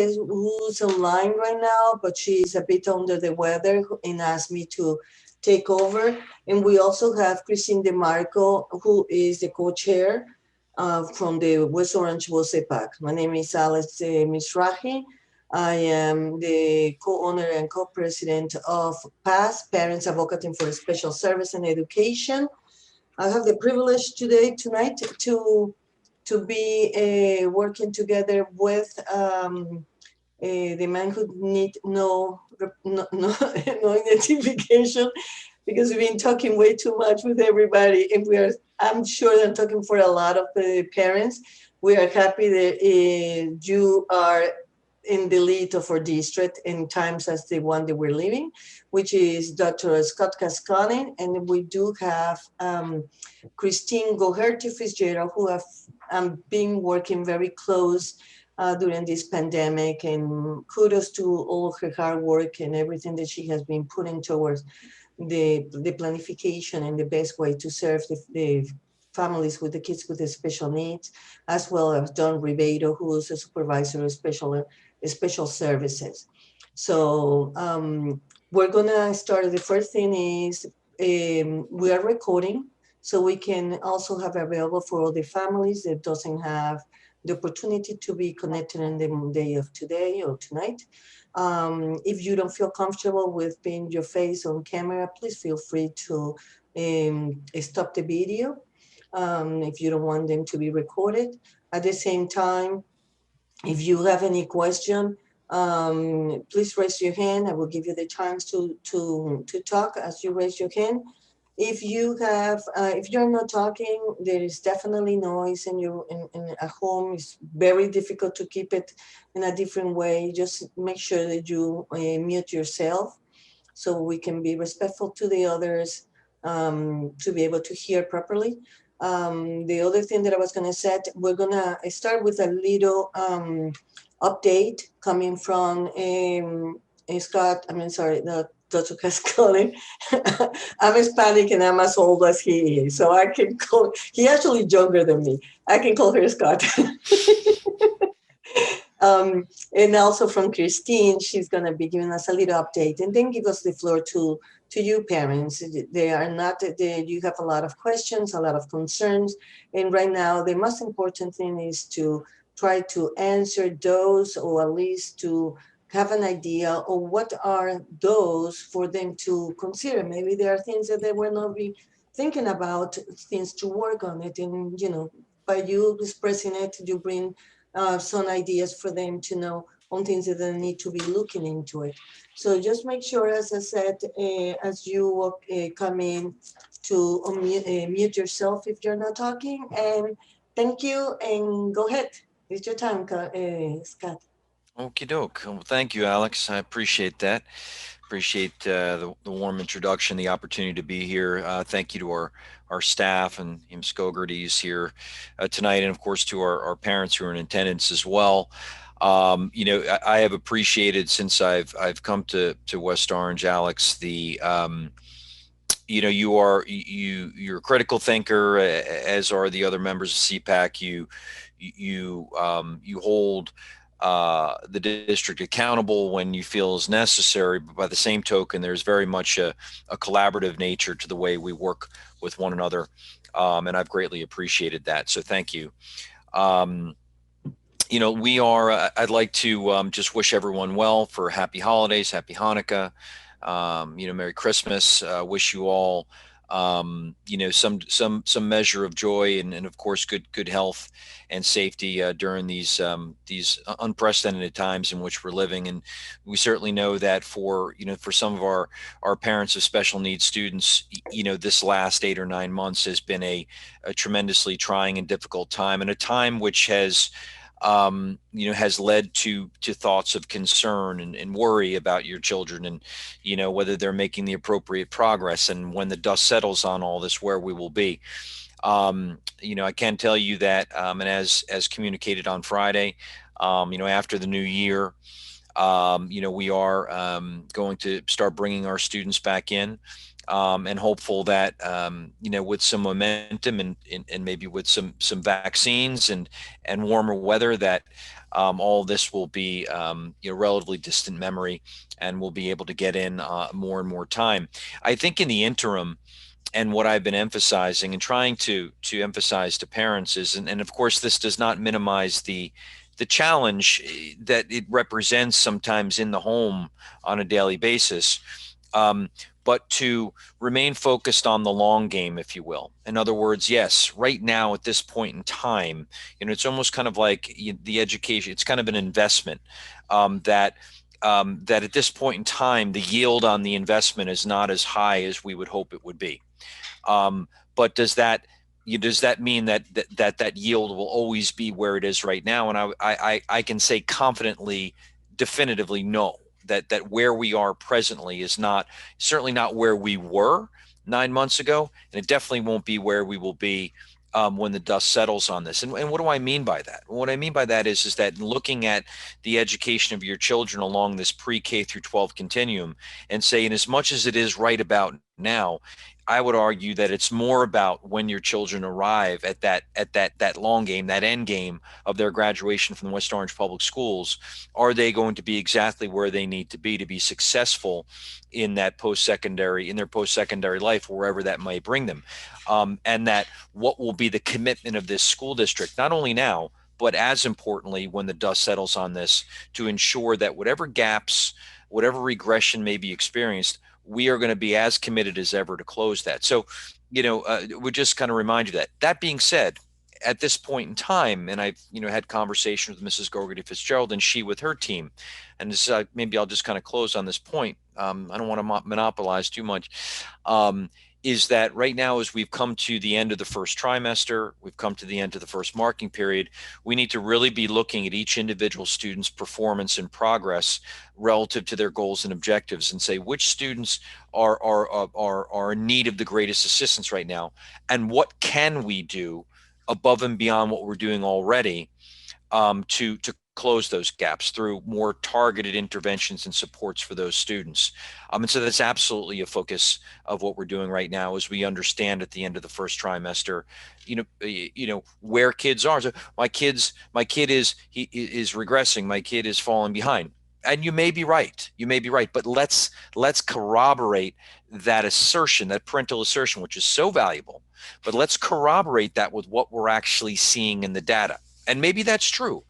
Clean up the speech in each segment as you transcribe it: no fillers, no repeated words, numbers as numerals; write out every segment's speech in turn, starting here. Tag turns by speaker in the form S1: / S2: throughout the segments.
S1: who's online right now, but she's a bit under the weather and asked me to take over. And we also have Christine DeMarco, who is the co-chair from the West Orange WOSEPAC. My name is Alex Mizrahi. I am the co-owner and co-president of PASS, Parents Advocating for Special Service and Education. I have the privilege tonight, to be working together with the man who need no identification, because we've been talking way too much with everybody, and I'm sure I'm talking for a lot of parents. We are happy that you are in the lead of our district in times as the one that we're living, which is Dr. Scott Cascone, and we do have Christine Goherty Fitzgerald, who have been working very close during this pandemic, and kudos to all her hard work and everything that she has been putting towards the planification and the best way to serve the families with the kids with the special needs, as well as Don Ribeiro, who is a supervisor of special services. So we're gonna start. The first thing is we are recording, so we can also have available for all the families that doesn't have the opportunity to be connected on the day of today or tonight. If you don't feel comfortable with being your face on camera, please feel free to stop the video if you don't want them to be recorded. At the same time, if you have any question, please raise your hand. I will give you the chance to talk as you raise your hand. If you're not talking, there is definitely noise in at home. It's very difficult to keep it in a different way. Just make sure that you mute yourself, so we can be respectful to the others, to be able to hear properly. The other thing that I was gonna say, we're gonna start with a little update coming from Scott. Dr. Cascone. I'm Hispanic and I'm as old as he is, so I can call. He actually younger than me. I can call her Scott. And also from Christine, she's going to be giving us a little update, and then give us the floor to you parents. They are not there. You have a lot of questions, a lot of concerns, and right now the most important thing is to try to answer those, or at least to have an idea of what are those for them to consider. Maybe there are things that they will not be thinking about, things to work on it, and by you expressing it, you bring some ideas for them to know on things that they need to be looking into it. So just make sure, as I said, as you come in, to mute yourself if you're not talking. And thank you, and go ahead. It's your time, Scott.
S2: Okie doke. Well, thank you, Alex. I appreciate that. Appreciate the warm introduction, the opportunity to be here. Thank you to our staff and Skogerty's here tonight, and of course to our parents who are in attendance as well. I have appreciated, since I've come to West Orange, Alex, the you're a critical thinker, as are the other members of CPAC. You hold the district accountable when you feel is necessary, but by the same token, there's very much a collaborative nature to the way we work with one another, and I've greatly appreciated that. So thank you. I'd like to just wish everyone well for happy holidays, happy Hanukkah, Merry Christmas. Wish you all some measure of joy, and of course good health and safety during these unprecedented times in which we're living. And we certainly know that for some of our parents of special needs students, this last 8 or 9 months has been a tremendously trying and difficult time, and a time which has led to thoughts of concern and worry about your children, and whether they're making the appropriate progress, and when the dust settles on all this, where we will be. I can tell you that, and as communicated on Friday, after the new year, we are going to start bringing our students back in. and hopeful that with some momentum and maybe with some vaccines and warmer weather, that all this will be relatively distant memory, and we'll be able to get in more and more time. I think in the interim, and what I've been emphasizing and trying to emphasize to parents is, and of course this does not minimize the challenge that it represents sometimes in the home on a daily basis, but to remain focused on the long game, if you will. In other words, yes, right now at this point in time, it's almost kind of like the education. It's kind of an investment that at this point in time, the yield on the investment is not as high as we would hope it would be. But does that mean that yield will always be where it is right now? And I can say confidently, definitively, no. That where we are presently is certainly not where we were 9 months ago, and it definitely won't be where we will be when the dust settles on this. And what do I mean by that? What I mean by that is that looking at the education of your children along this pre-K through 12 continuum, and saying, as much as it is right about now, I would argue that it's more about when your children arrive at that long game, that end game of their graduation from the West Orange Public Schools. Are they going to be exactly where they need to be successful in their post-secondary life, wherever that might bring them? And that what will be the commitment of this school district, not only now, but as importantly, when the dust settles on this, to ensure that whatever gaps, whatever regression may be experienced, we are going to be as committed as ever to close that. So, we just kind of remind you that. That being said, at this point in time, and I've had conversations with Mrs. Gogarty Fitzgerald and she with her team, and this, maybe I'll just kind of close on this point. I don't want to monopolize too much. Is that right now, as we've come to the end of the first trimester, we've come to the end of the first marking period, we need to really be looking at each individual student's performance and progress relative to their goals and objectives, and say which students are in need of the greatest assistance right now, and what can we do above and beyond what we're doing already to close those gaps through more targeted interventions and supports for those students. And so that's absolutely a focus of what we're doing right now, as we understand at the end of the first trimester, where kids are. So my kid is regressing. My kid is falling behind. And you may be right. But let's corroborate that assertion, that parental assertion, which is so valuable. But let's corroborate that with what we're actually seeing in the data. And maybe that's true.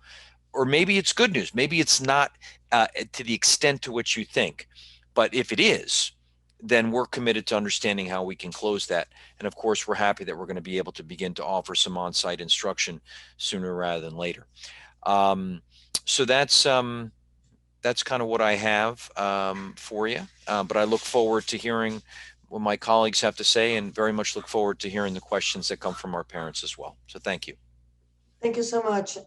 S2: Or maybe it's good news. Maybe it's not to the extent to which you think. But if it is, then we're committed to understanding how we can close that. And of course, we're happy that we're going to be able to begin to offer some on-site instruction sooner rather than later. So that's kind of what I have for you. But I look forward to hearing what my colleagues have to say, and very much look forward to hearing the questions that come from our parents as well. So thank you.
S1: Thank you so much.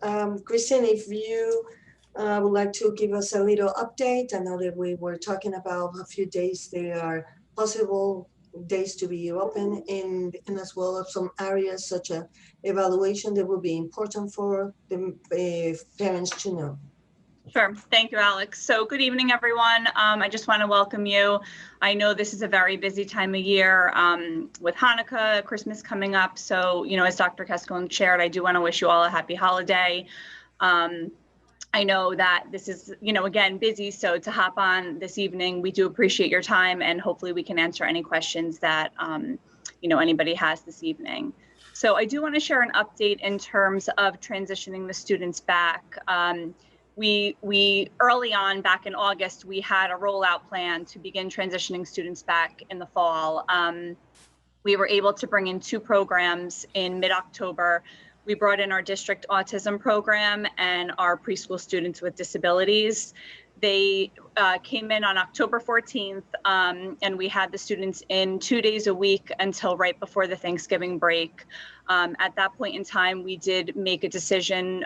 S1: Christine, if you would like to give us a little update. I know that we were talking about a few days there are possible days to be open, and as well as some areas such as evaluation that will be important for the parents to know.
S3: Sure. Thank you, Alex. So good evening, everyone. I just want to welcome you. I know this is a very busy time of year with Hanukkah, Christmas coming up. So, as Dr. Cascone shared, I do want to wish you all a happy holiday. I know that this is, again, busy. So to hop on this evening, we do appreciate your time, and hopefully we can answer any questions that, anybody has this evening. So I do want to share an update in terms of transitioning the students back. We early on back in August, we had a rollout plan to begin transitioning students back in the fall. We were able to bring in 2 programs in mid-October. We brought in our district autism program and our preschool students with disabilities. They came in on October 14th, and we had the students in 2 days a week until right before the Thanksgiving break. At that point in time, we did make a decision,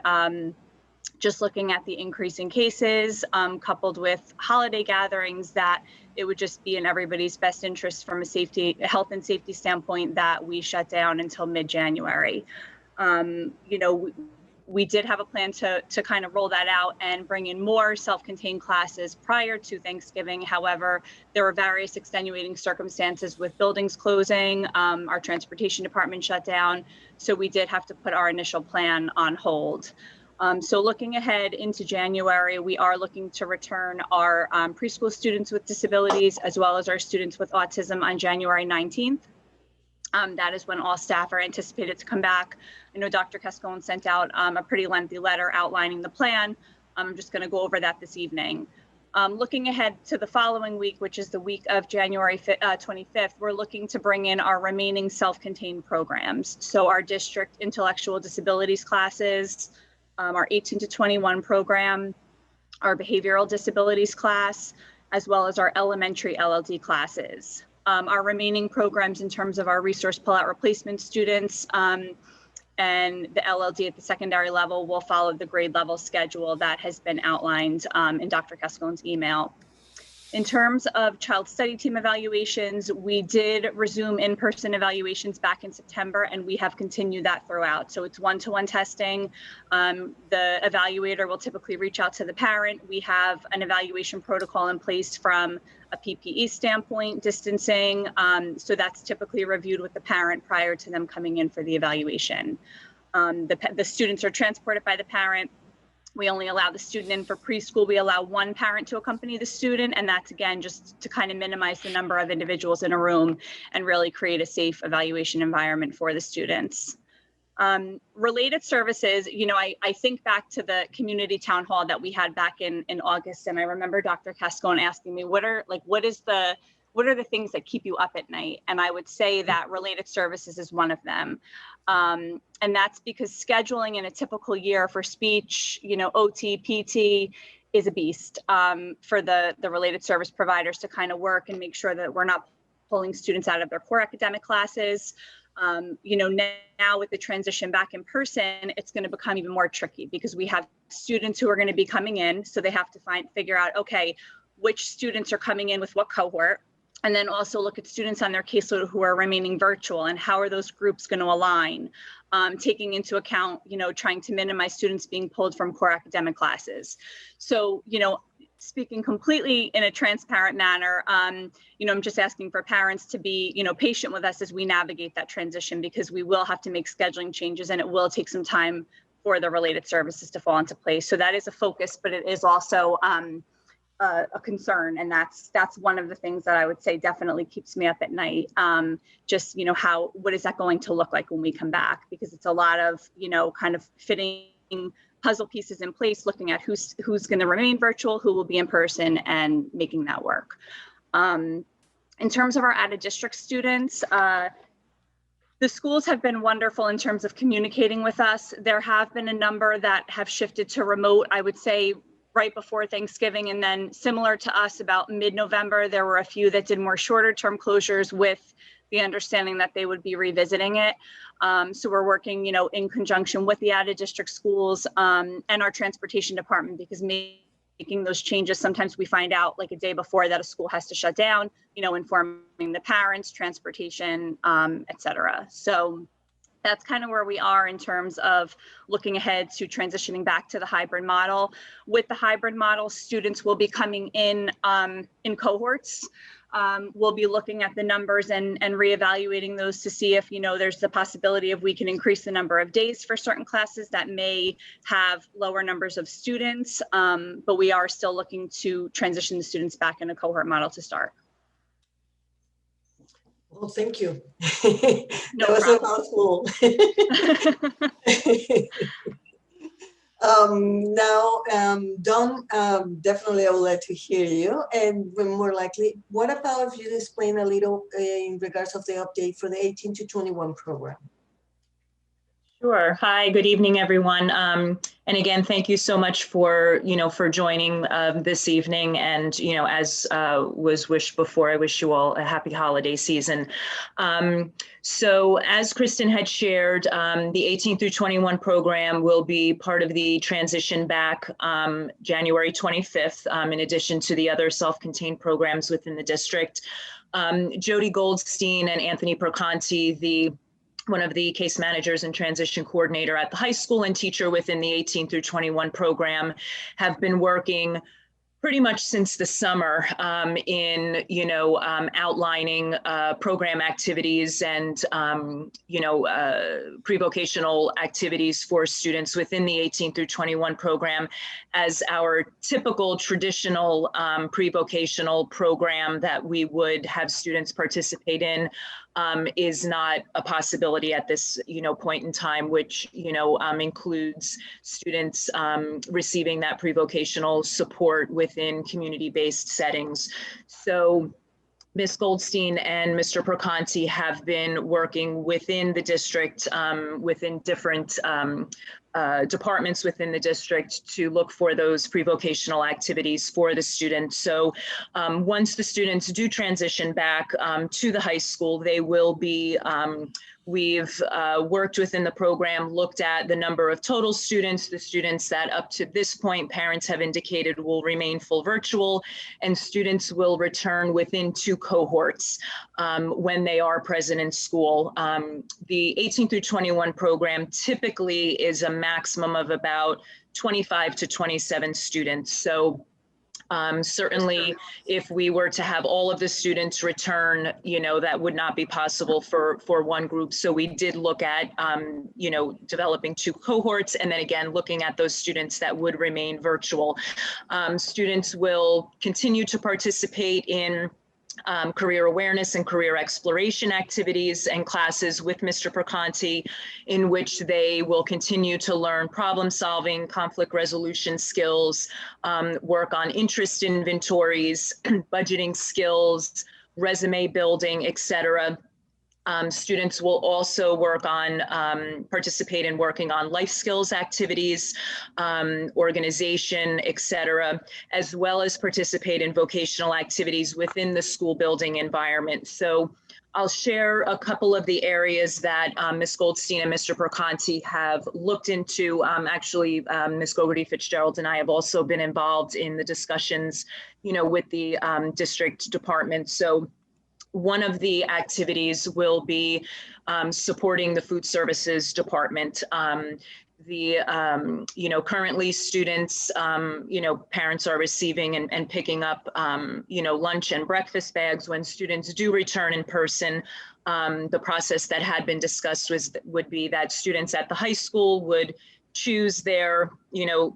S3: just looking at the increase in cases, coupled with holiday gatherings, that it would just be in everybody's best interest from a health and safety standpoint that we shut down until mid-January. We did have a plan to kind of roll that out and bring in more self-contained classes prior to Thanksgiving. However, there were various extenuating circumstances with buildings closing, our transportation department shut down. So we did have to put our initial plan on hold. So looking ahead into January, we are looking to return our preschool students with disabilities as well as our students with autism on January 19th. That is when all staff are anticipated to come back. I know Dr. Cascone sent out a pretty lengthy letter outlining the plan. I'm just going to go over that this evening. Looking ahead to the following week, which is the week of January 25th, we're looking to bring in our remaining self-contained programs. So our district intellectual disabilities classes, our 18 to 21 program, our behavioral disabilities class, as well as our elementary LLD classes. Our remaining programs in terms of our resource pull-out replacement students and the LLD at the secondary level will follow the grade level schedule that has been outlined in Dr. Cascone's email. In terms of child study team evaluations, we did resume in-person evaluations back in September, and we have continued that throughout. So it's one-to-one testing. The evaluator will typically reach out to the parent. We have an evaluation protocol in place from a PPE standpoint, distancing. So that's typically reviewed with the parent prior to them coming in for the evaluation. The students are transported by the parent. We only allow the student in for preschool. We allow one parent to accompany the student, and that's again just to kind of minimize the number of individuals in a room and really create a safe evaluation environment for the students. Related services, you know, I think back to the community town hall that we had back in August, and I remember Dr. Cascone asking me, what are the things that keep you up at night? And I would say that related services is one of them. And that's because scheduling in a typical year for speech, you know, OT, PT is a beast for the related service providers to kind of work and make sure that we're not pulling students out of their core academic classes. You know, now with the transition back in person, it's going to become even more tricky because we have students who are going to be coming in. So they have to figure out, okay, which students are coming in with what cohort. And then also look at students on their caseload who are remaining virtual and how are those groups going to align, taking into account, you know, trying to minimize students being pulled from core academic classes. So, you know, speaking completely in a transparent manner, you know, I'm just asking for parents to be, you know, patient with us as we navigate that transition because we will have to make scheduling changes and it will take some time for the related services to fall into place. So that is a focus, but it is also a concern, and that's one of the things that I would say definitely keeps me up at night. Just, you know, what is that going to look like when we come back? Because it's a lot of, you know, kind of fitting puzzle pieces in place, looking at who's going to remain virtual, who will be in person, and making that work. In terms of our out-of-district students, the schools have been wonderful in terms of communicating with us. There have been a number that have shifted to remote, I would say, right before Thanksgiving, and then similar to us about mid-November, there were a few that did more shorter term closures with the understanding that they would be revisiting it. So we're working, you know, in conjunction with the out-of-district schools and our transportation department, because making those changes, sometimes we find out like a day before that a school has to shut down, you know, informing the parents, transportation, et cetera. So that's kind of where we are in terms of looking ahead to transitioning back to the hybrid model. With the hybrid model, students will be coming in cohorts. We'll be looking at the numbers and reevaluating those to see if, you know, there's the possibility of we can increase the number of days for certain classes that may have lower numbers of students, but we are still looking to transition the students back in a cohort model to start.
S1: Well, thank you.
S3: No
S1: that was
S3: problem.
S1: a mouthful. Now, Dawn, definitely I would like to hear you. And more likely, what about if you explain a little in regards of the update for the 18 to 21 program?
S4: Sure. Hi, good evening, everyone. And again, thank you so much for, for joining this evening. And, as was wished before, I wish you all a happy holiday season. So as Kristen had shared, the 18 through 21 program will be part of the transition back January 25th, in addition to the other self-contained programs within the district. Jody Goldstein and Anthony Perconti, the one of the case managers and transition coordinator at the high school and teacher within the 18 through 21 program, have been working pretty much since the summer in, outlining program activities and, pre-vocational activities for students within the 18 through 21 program, as our typical traditional pre-vocational program that we would have students participate in is not a possibility at this, point in time, which, includes students receiving that pre-vocational support within community-based settings. So Ms. Goldstein and Mr. Proconti have been working within the district, within different departments within the district to look for those pre-vocational activities for the students. So once the students do transition back to the high school, they will be, we've worked within the program, looked at the number of total students, the students that up to this point parents have indicated will remain full virtual, and students will return within 2 cohorts when they are present in school. The 18 through 21 program typically is a maximum of about 25 to 27 students. So certainly if we were to have all of the students return, that would not be possible for one group. So we did look at, developing 2 cohorts, and then again, looking at those students that would remain virtual. Students will continue to participate in career awareness and career exploration activities and classes with Mr. Proconti, in which they will continue to learn problem solving, conflict resolution skills, work on interest inventories, budgeting skills, resume building, etc. Students will also work on, participate in working on life skills activities, organization, etc., as well as participate in vocational activities within the school building environment. So I'll share a couple of the areas that Ms. Goldstein and Mr. Proconti have looked into. Actually, Ms. Gogarty Fitzgerald and I have also been involved in the discussions, with the district department. So one of the activities will be supporting the food services department. Currently students, parents are receiving and picking up, lunch and breakfast bags. When students do return in person, the process that had been discussed would be that students at the high school would choose their,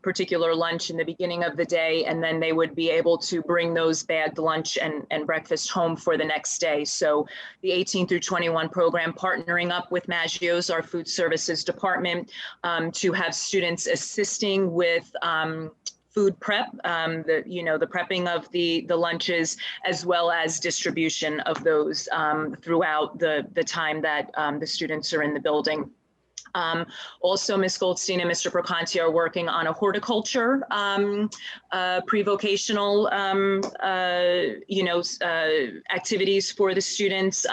S4: particular lunch in the beginning of the day, and then they would be able to bring those bagged lunch and breakfast home for the next day. So the 18 through 21 program, partnering up with Maggio's, our food services department, to have students assisting with food prep, the prepping of the lunches, as well as distribution of those throughout the time that the students are in the building. Also, Ms. Goldstein and Mr. Proconti are working on a horticulture pre-vocational, activities for the students,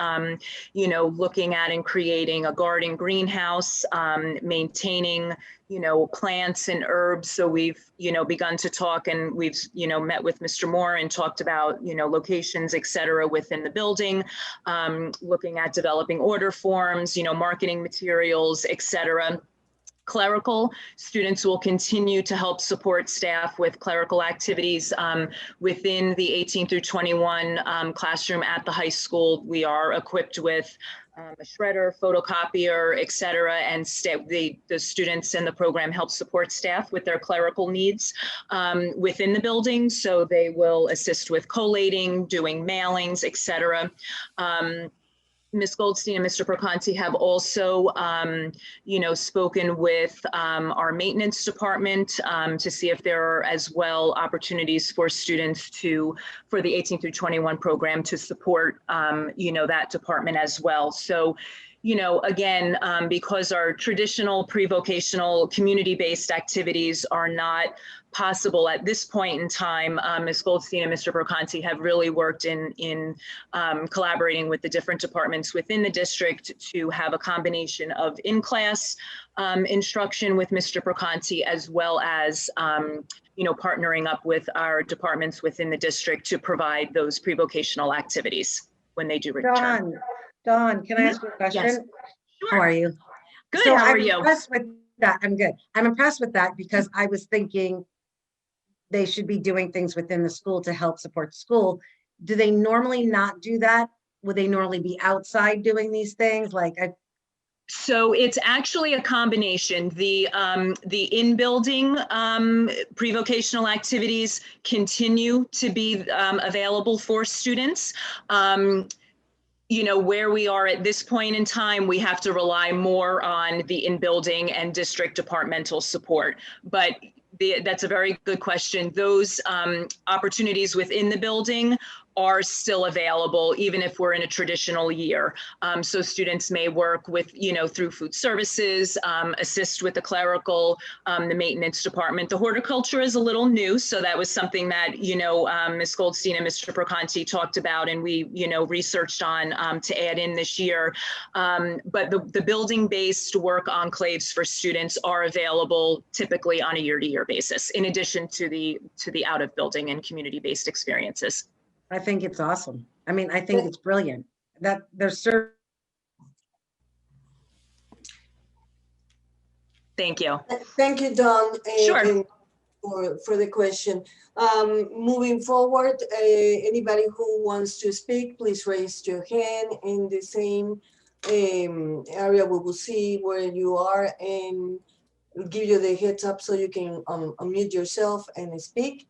S4: looking at and creating a garden greenhouse, maintaining, plants and herbs. So we've, begun to talk, and we've, met with Mr. Moore and talked about, locations, et cetera, within the building, looking at developing order forms, marketing materials, et cetera. Clerical, students will continue to help support staff with clerical activities within the 18 through 21 classroom at the high school. We are equipped with a shredder, photocopier, et cetera, and the students in the program help support staff with their clerical needs within the building. So they will assist with collating, doing mailings, et cetera. Ms. Goldstein and Mr. Proconti have also, spoken with our maintenance department to see if there are as well opportunities for students for the 18 through 21 program to support, that department as well. So, again, because our traditional pre-vocational community-based activities are not possible at this point in time, Ms. Goldstein and Mr. Proconti have really worked in collaborating with the different departments within the district to have a combination of in-class instruction with Mr. Proconti, as well as partnering up with our departments within the district to provide those pre-vocational activities when they do return.
S5: Dawn, can I ask you a question?
S4: Yes.
S5: How are you?
S3: Good,
S5: So
S3: how are
S5: I'm
S3: you?
S5: impressed with that. I'm good. I'm impressed with that because I was thinking they should be doing things within the school to help support school. Do they normally not do that? Would they normally be outside doing these things?
S4: So it's actually a combination. The in-building pre-vocational activities continue to be available for students. You know, where we are at this point in time, we have to rely more on the in-building and district departmental support. But that's a very good question. Those opportunities within the building are still available, even if we're in a traditional year. So students may work with, you know, through food services, assist with the clerical, the maintenance department. The horticulture is a little new, so that was something that, you know, Ms. Goldstein and Mr. Proconti talked about, and we, you know, researched on to add in this year. But the building-based work enclaves for students are available typically on a year-to-year basis, in addition to the out-of-building and community-based experiences.
S5: I think it's awesome. I mean, I think it's brilliant that they're serving.
S4: Thank you.
S1: Thank you, Dawn.
S4: Sure.
S1: And for the question. Moving forward, anybody who wants to speak, please raise your hand in the same area. We will see where you are and give you the heads up so you can unmute yourself and speak.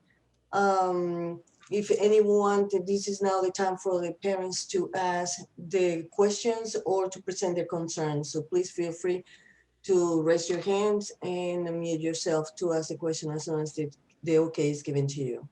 S1: If anyone, this is now the time for the parents to ask the questions or to present their concerns. So please feel free to raise your hands and unmute yourself to ask the question as soon as the okay is given to you.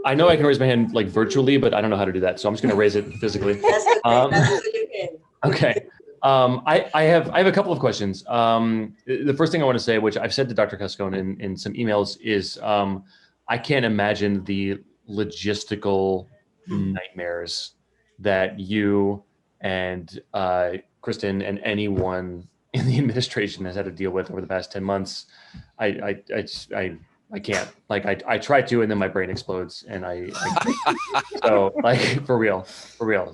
S6: I know I can raise my hand like virtually, but I don't know how to do that. So I'm just going to raise it physically.
S1: That's okay. That's what you can.
S6: Okay. I have a couple of questions. The first thing I want to say, which I've said to Dr. Cascone in some emails, is I can't imagine the logistical nightmares that you and Kristen and anyone in the administration has had to deal with over the past 10 months. I can't. Like I try to, and then my brain explodes, and I so like for real.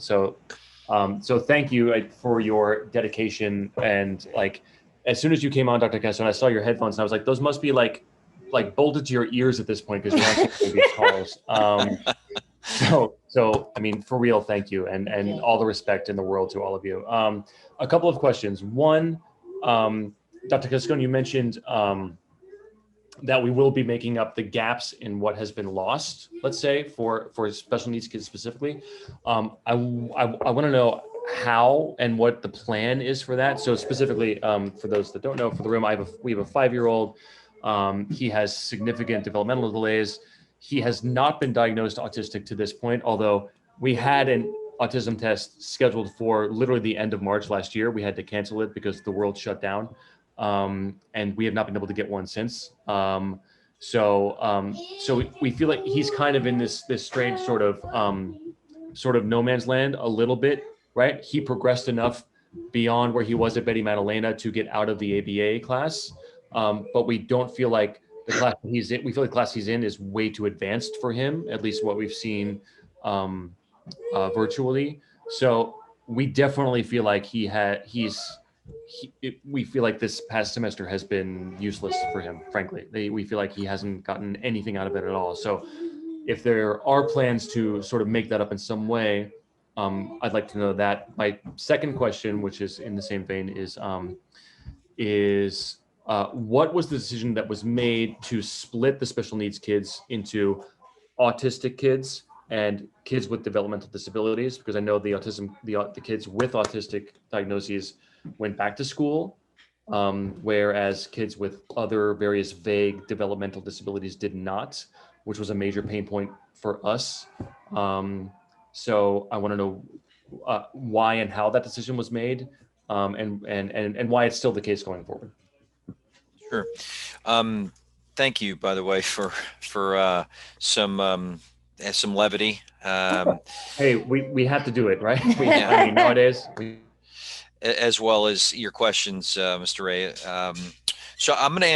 S6: So thank you for your dedication. And like, as soon as you came on, Dr. Cascone, I saw your headphones and I was like, those must be like bolted to your ears at this point because you're answering these calls. So I mean, for real, thank you. And all the respect in the world to all of you. A couple of questions. One, Dr. Cascone, you mentioned that we will be making up the gaps in what has been lost, let's say, for special needs kids specifically. I want to know how and what the plan is for that. So specifically, for those that don't know, for the room, we have a 5-year-old. He has significant developmental delays. He has not been diagnosed autistic to this point, although we had an autism test scheduled for literally the end of March last year. We had to cancel it because the world shut down. And we have not been able to get one since. So we feel like he's kind of in this strange sort of no man's land a little bit, right? He progressed enough beyond where he was at Betty Madalena to get out of the ABA class. But we don't feel like the class he's in, we feel like the class he's in is way too advanced for him, at least what we've seen virtually. So we definitely feel like we feel like this past semester has been useless for him, frankly. We feel like he hasn't gotten anything out of it at all. So if there are plans to sort of make that up in some way, I'd like to know that. My second question, which is in the same vein, is what was the decision that was made to split the special needs kids into autistic kids and kids with developmental disabilities? Because I know the kids with autistic diagnoses went back to school, whereas kids with other various vague developmental disabilities did not, which was a major pain point for us. So I want to know why and how that decision was made, and why it's still the case going forward.
S2: Sure. Thank you, by the way, for some levity.
S6: Hey, we have to do it, right?
S2: Yeah.
S6: I mean, nowadays.
S2: As well as your questions, Mr. Ray. So I'm going to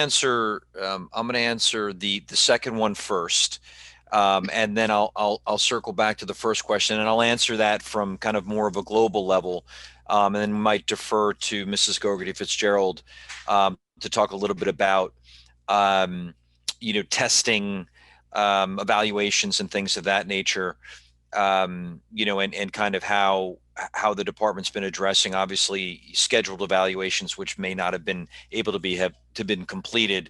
S2: answer the second one first. And then I'll circle back to the first question, and I'll answer that from kind of more of a global level, and then might defer to Mrs. Gogarty Fitzgerald to talk a little bit about testing, evaluations and things of that nature, and kind of how the department's been addressing obviously scheduled evaluations which may not have been able to have been completed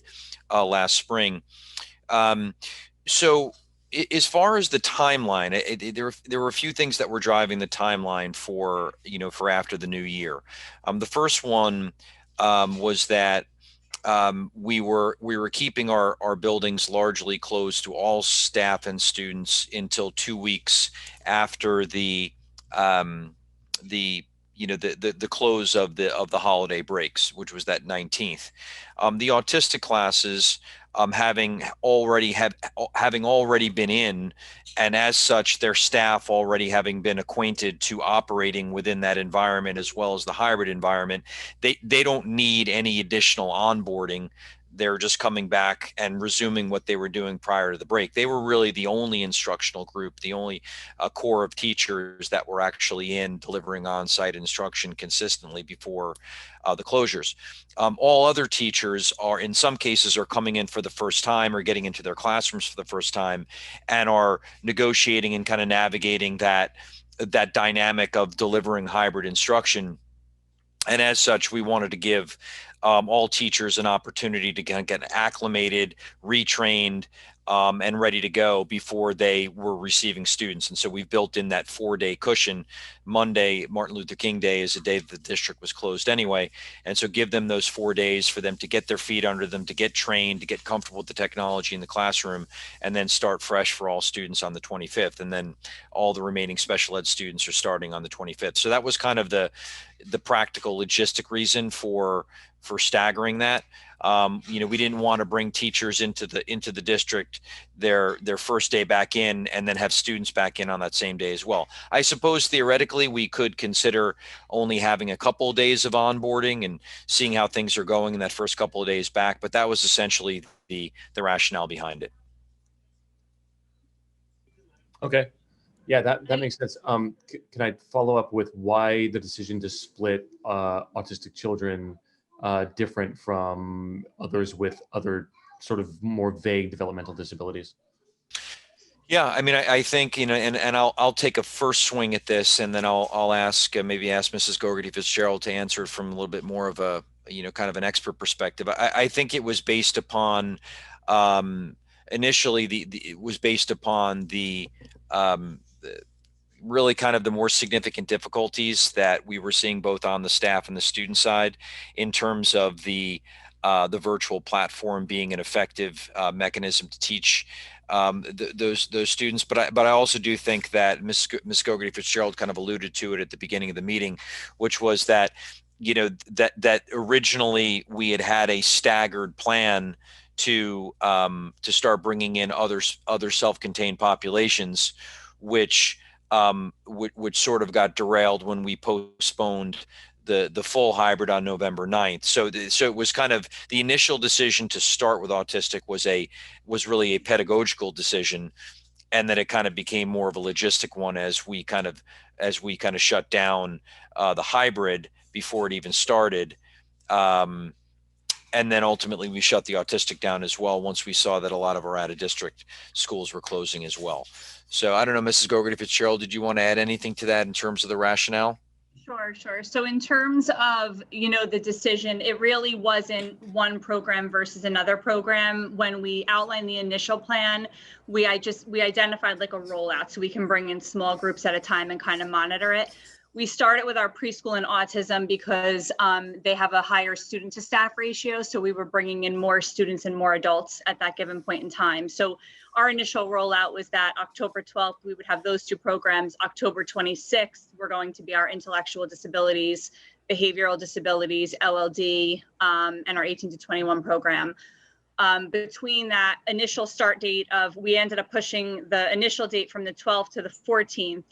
S2: last spring. So as far as the timeline, there were a few things that were driving the timeline for after the new year. The first one was that we were keeping our buildings largely closed to all staff and students until 2 weeks after the close of the holiday breaks, which was that 19th. The autistic classes having already been in, and as such their staff already having been acquainted to operating within that environment as well as the hybrid environment, they don't need any additional onboarding. They're just coming back and resuming what they were doing prior to the break. They were really the only instructional group, the only core of teachers that were actually in delivering on-site instruction consistently before the closures. All other teachers are, in some cases, are coming in for the first time or getting into their classrooms for the first time and are negotiating and kind of navigating that dynamic of delivering hybrid instruction. And as such, we wanted to give all teachers an opportunity to get acclimated, retrained, and ready to go before they were receiving students. And so we've built in that 4-day cushion. Monday, Martin Luther King Day, is a day that the district was closed anyway. And so give them those 4 days for them to get their feet under them, to get trained, to get comfortable with the technology in the classroom, and then start fresh for all students on the 25th. And then all the remaining special ed students are starting on the 25th. So that was kind of the practical logistic reason for staggering that. We didn't want to bring teachers into the district their first day back in and then have students back in on that same day as well. I suppose theoretically we could consider only having a couple of days of onboarding and seeing how things are going in that first couple of days back, but that was essentially the rationale behind it.
S6: Okay. Yeah, that makes sense. Can I follow up with why the decision to split autistic children different from others with other sort of more vague developmental disabilities?
S2: Yeah, I mean, I think, and I'll take a first swing at this, and then I'll ask maybe ask Mrs. Gogarty Fitzgerald to answer it from a little bit more of a kind of an expert perspective. I think it was based upon initially it was based upon the really kind of the more significant difficulties that we were seeing both on the staff and the student side in terms of the virtual platform being an effective mechanism to teach those students. But I also do think that Ms. Gogarty Fitzgerald kind of alluded to it at the beginning of the meeting, which was that that originally we had a staggered plan to start bringing in other self-contained populations, which sort of got derailed when we postponed the full hybrid on November 9th. So it was kind of the initial decision to start with autistic was really a pedagogical decision, and then it kind of became more of a logistic one as we kind of shut down the hybrid before it even started. And then ultimately we shut the autistic down as well once we saw that a lot of our out-of-district schools were closing as well. So I don't know, Mrs. Gogarty Fitzgerald, did you want to add anything to that in terms of the rationale?
S3: Sure. So in terms of, the decision, it really wasn't one program versus another program. When we outlined the initial plan, we identified like a rollout so we can bring in small groups at a time and kind of monitor it. We started with our preschool and autism because they have a higher student to staff ratio. So we were bringing in more students and more adults at that given point in time. So our initial rollout was that October 12th, we would have those two programs. October 26th, we're going to be our intellectual disabilities, behavioral disabilities, LLD, and our 18 to 21 program. Between that initial start date we ended up pushing the initial date from the 12th to the 14th.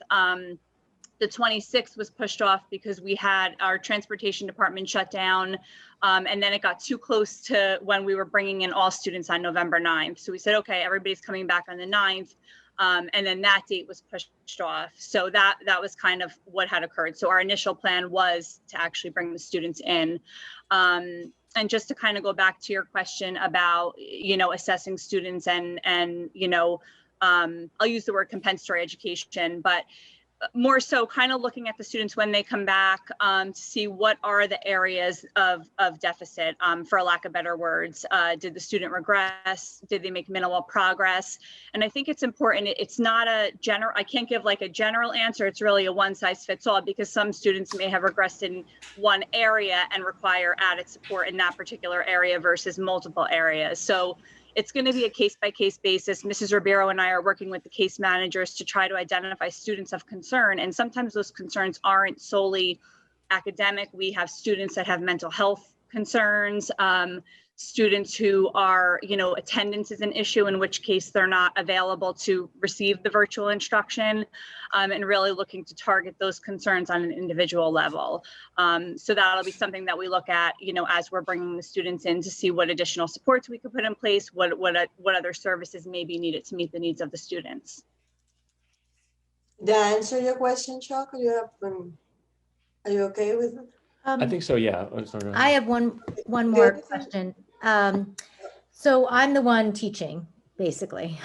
S3: The 26th was pushed off because we had our transportation department shut down. And then it got too close to when we were bringing in all students on November 9th. So we said, okay, everybody's coming back on the 9th. And then that date was pushed off. So that was kind of what had occurred. So our initial plan was to actually bring the students in. And just to kind of go back to your question about, assessing students and I'll use the word compensatory education, but more so kind of looking at the students when they come back to see what are the areas of deficit, for lack of better words. Did the student regress? Did they make minimal progress? And I think it's important. It's not a general, I can't give like a general answer. It's really a one size fits all, because some students may have regressed in one area and require added support in that particular area versus multiple areas. So it's going to be a case-by-case basis. Mrs. Ribeiro and I are working with the case managers to try to identify students of concern. And sometimes those concerns aren't solely academic. We have students that have mental health concerns, students who are, attendance is an issue, in which case they're not available to receive the virtual instruction, and really looking to target those concerns on an individual level. So that'll be something that we look at, as we're bringing the students in, to see what additional supports we could put in place, what other services may be needed to meet the needs of the students.
S1: Did I answer your question, Chuck? Are you okay with it?
S6: I think so, yeah.
S7: I have one more question. So I'm the one teaching, basically.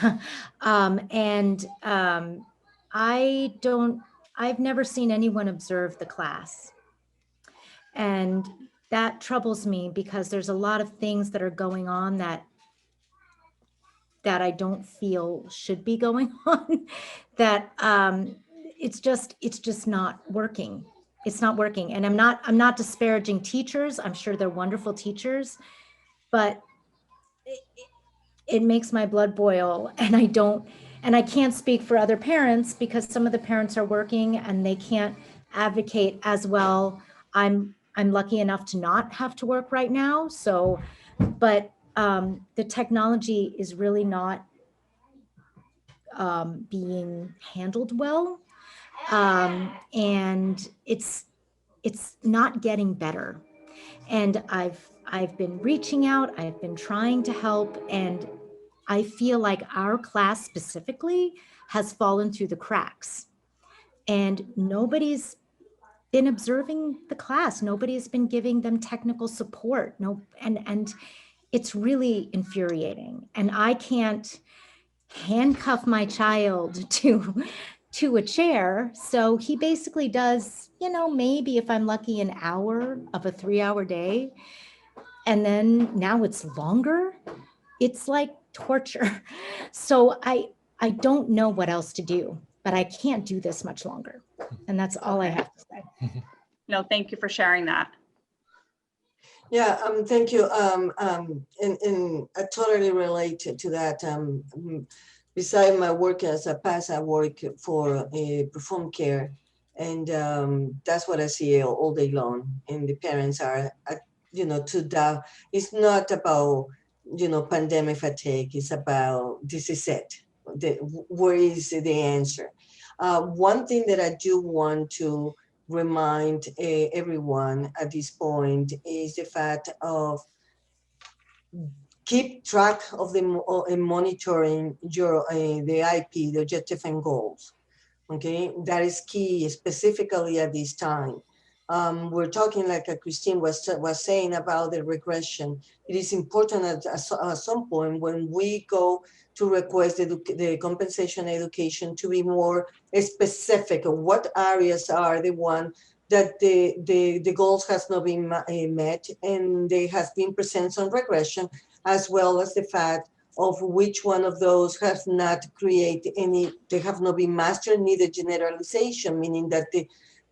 S7: I've never seen anyone observe the class. And that troubles me, because there's a lot of things that are going on that I don't feel should be going on, that it's just not working. It's not working. And I'm not disparaging teachers. I'm sure they're wonderful teachers, but it makes my blood boil. And I can't speak for other parents, because some of the parents are working and they can't advocate as well. I'm lucky enough to not have to work right now. So, but the technology is really not being handled well. And it's not getting better. And I've been reaching out, I've been trying to help, and I feel like our class specifically has fallen through the cracks. And nobody's been observing the class. Nobody's been giving them technical support. And it's really infuriating. And I can't handcuff my child to a chair. So he basically does, maybe if I'm lucky, an hour of a 3-hour day. And then now it's longer. It's like torture. So I don't know what else to do, but I can't do this much longer. And that's all I have to say.
S3: No, thank you for sharing that.
S1: Yeah, thank you. And I totally relate to that. Beside my work as a PASS, I work for Perform Care, and that's what I see all day long. And the parents are, it's not about, pandemic fatigue. It's about, this is it. Where is the answer? One thing that I do want to remind everyone at this point is the fact of keep track of and monitoring your the IP, the objective and goals. Okay, that is key, specifically at this time. We're talking, like Christine was saying, about the regression. It is important at some point when we go to request the compensation education to be more specific of what areas are the one that the goals has not been met, and they has been present some regression, as well as the fact of which one of those has not created any, they have not been mastered, neither generalization, meaning that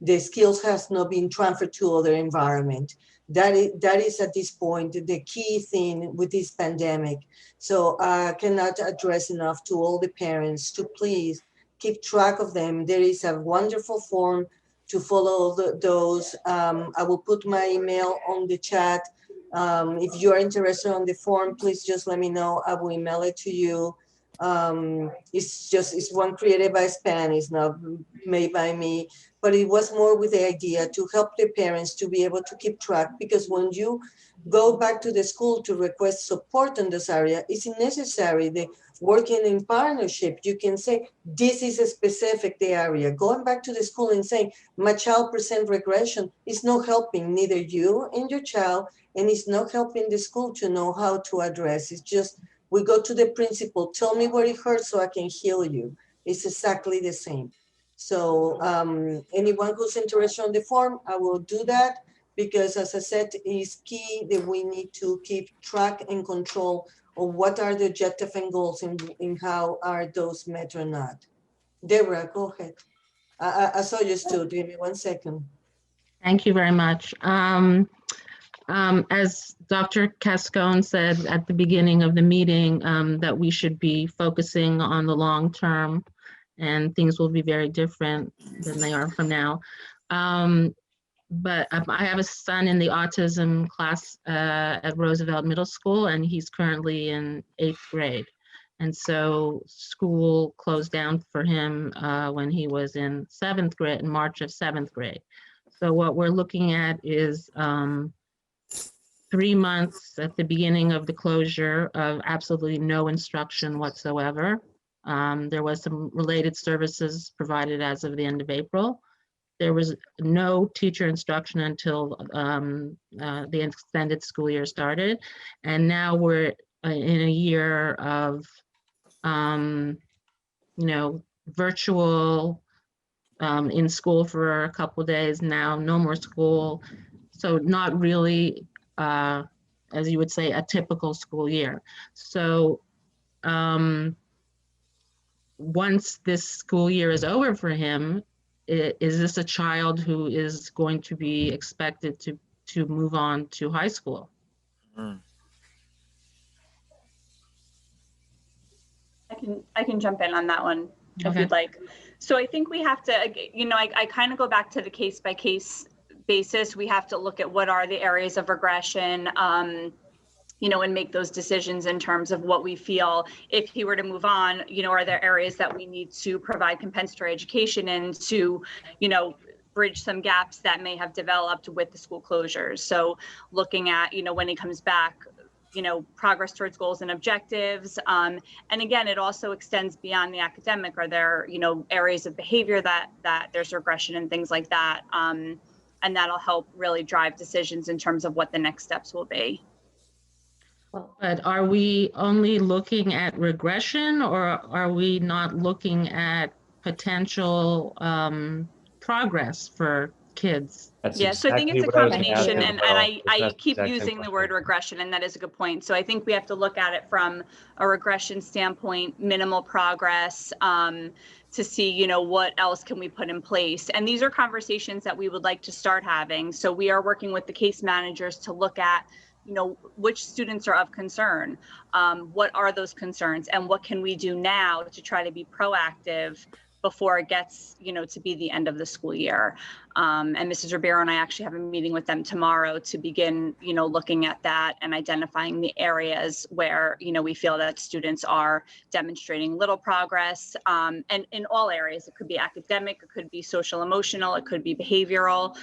S1: the skills has not been transferred to other environment. That is at this point the key thing with this pandemic. So I cannot address enough to all the parents to please keep track of them. There is a wonderful form to follow those. I will put my email on the chat. If you are interested on the form, please just let me know. I will email it to you. It's one created by Span, it's not made by me, but it was more with the idea to help the parents to be able to keep track, because when you go back to the school to request support in this area, it's necessary. The working in partnership, you can say, this is a specific area. Going back to the school and saying, my child present regression is not helping neither you and your child, and it's not helping the school to know how to address. It's just, we go to the principal, tell me where it hurts so I can heal you. It's exactly the same. So anyone who's interested on the form, I will do that, because as I said, it's key that we need to keep track and control of what are the objective and goals, and how are those met or not. Deborah, go ahead. I saw you still, give me 1 second.
S8: Thank you very much. As Dr. Cascone said at the beginning of the meeting, that we should be focusing on the long term, and things will be very different than they are from now. But I have a son in the autism class at Roosevelt Middle School, and he's currently in 8th grade. And so school closed down for him when he was in 7th grade, in March of 7th grade. So what we're looking at is 3 months at the beginning of the closure of absolutely no instruction whatsoever. There was some related services provided as of the end of April. There was no teacher instruction until the extended school year started. And now we're in a year of, virtual, in school for a couple of days now, no more school. So not really, as you would say, a typical school year. So once this school year is over for him, is this a child who is going to be expected to move on to high school?
S2: Mm.
S3: I can jump in on that one if
S8: Okay.
S3: you'd like. So I think we have to, I kind of go back to the case by case basis. We have to look at what are the areas of regression, and make those decisions in terms of what we feel if he were to move on, are there areas that we need to provide compensatory education in to, bridge some gaps that may have developed with the school closures. So looking at, when he comes back, progress towards goals and objectives. And again, it also extends beyond the academic. Are there, areas of behavior that there's regression and things like that? And that'll help really drive decisions in terms of what the next steps will be.
S8: But are we only looking at regression, or are we not looking at potential progress for kids?
S6: That's
S3: Yeah, so I think it's a
S6: exactly what I was gonna ask
S3: combination,
S6: you
S3: and
S6: about.
S3: I
S6: That's
S3: keep
S6: the exact same
S3: using the
S6: question.
S3: word regression, and that is a good point. So I think we have to look at it from a regression standpoint, minimal progress, to see, what else can we put in place. And these are conversations that we would like to start having. So we are working with the case managers to look at, which students are of concern, what are those concerns, and what can we do now to try to be proactive before it gets, to be the end of the school year. And Mrs. Ribeiro and I actually have a meeting with them tomorrow to begin, looking at that and identifying the areas where, we feel that students are demonstrating little progress. And in all areas, it could be academic, it could be social emotional, it could be behavioral.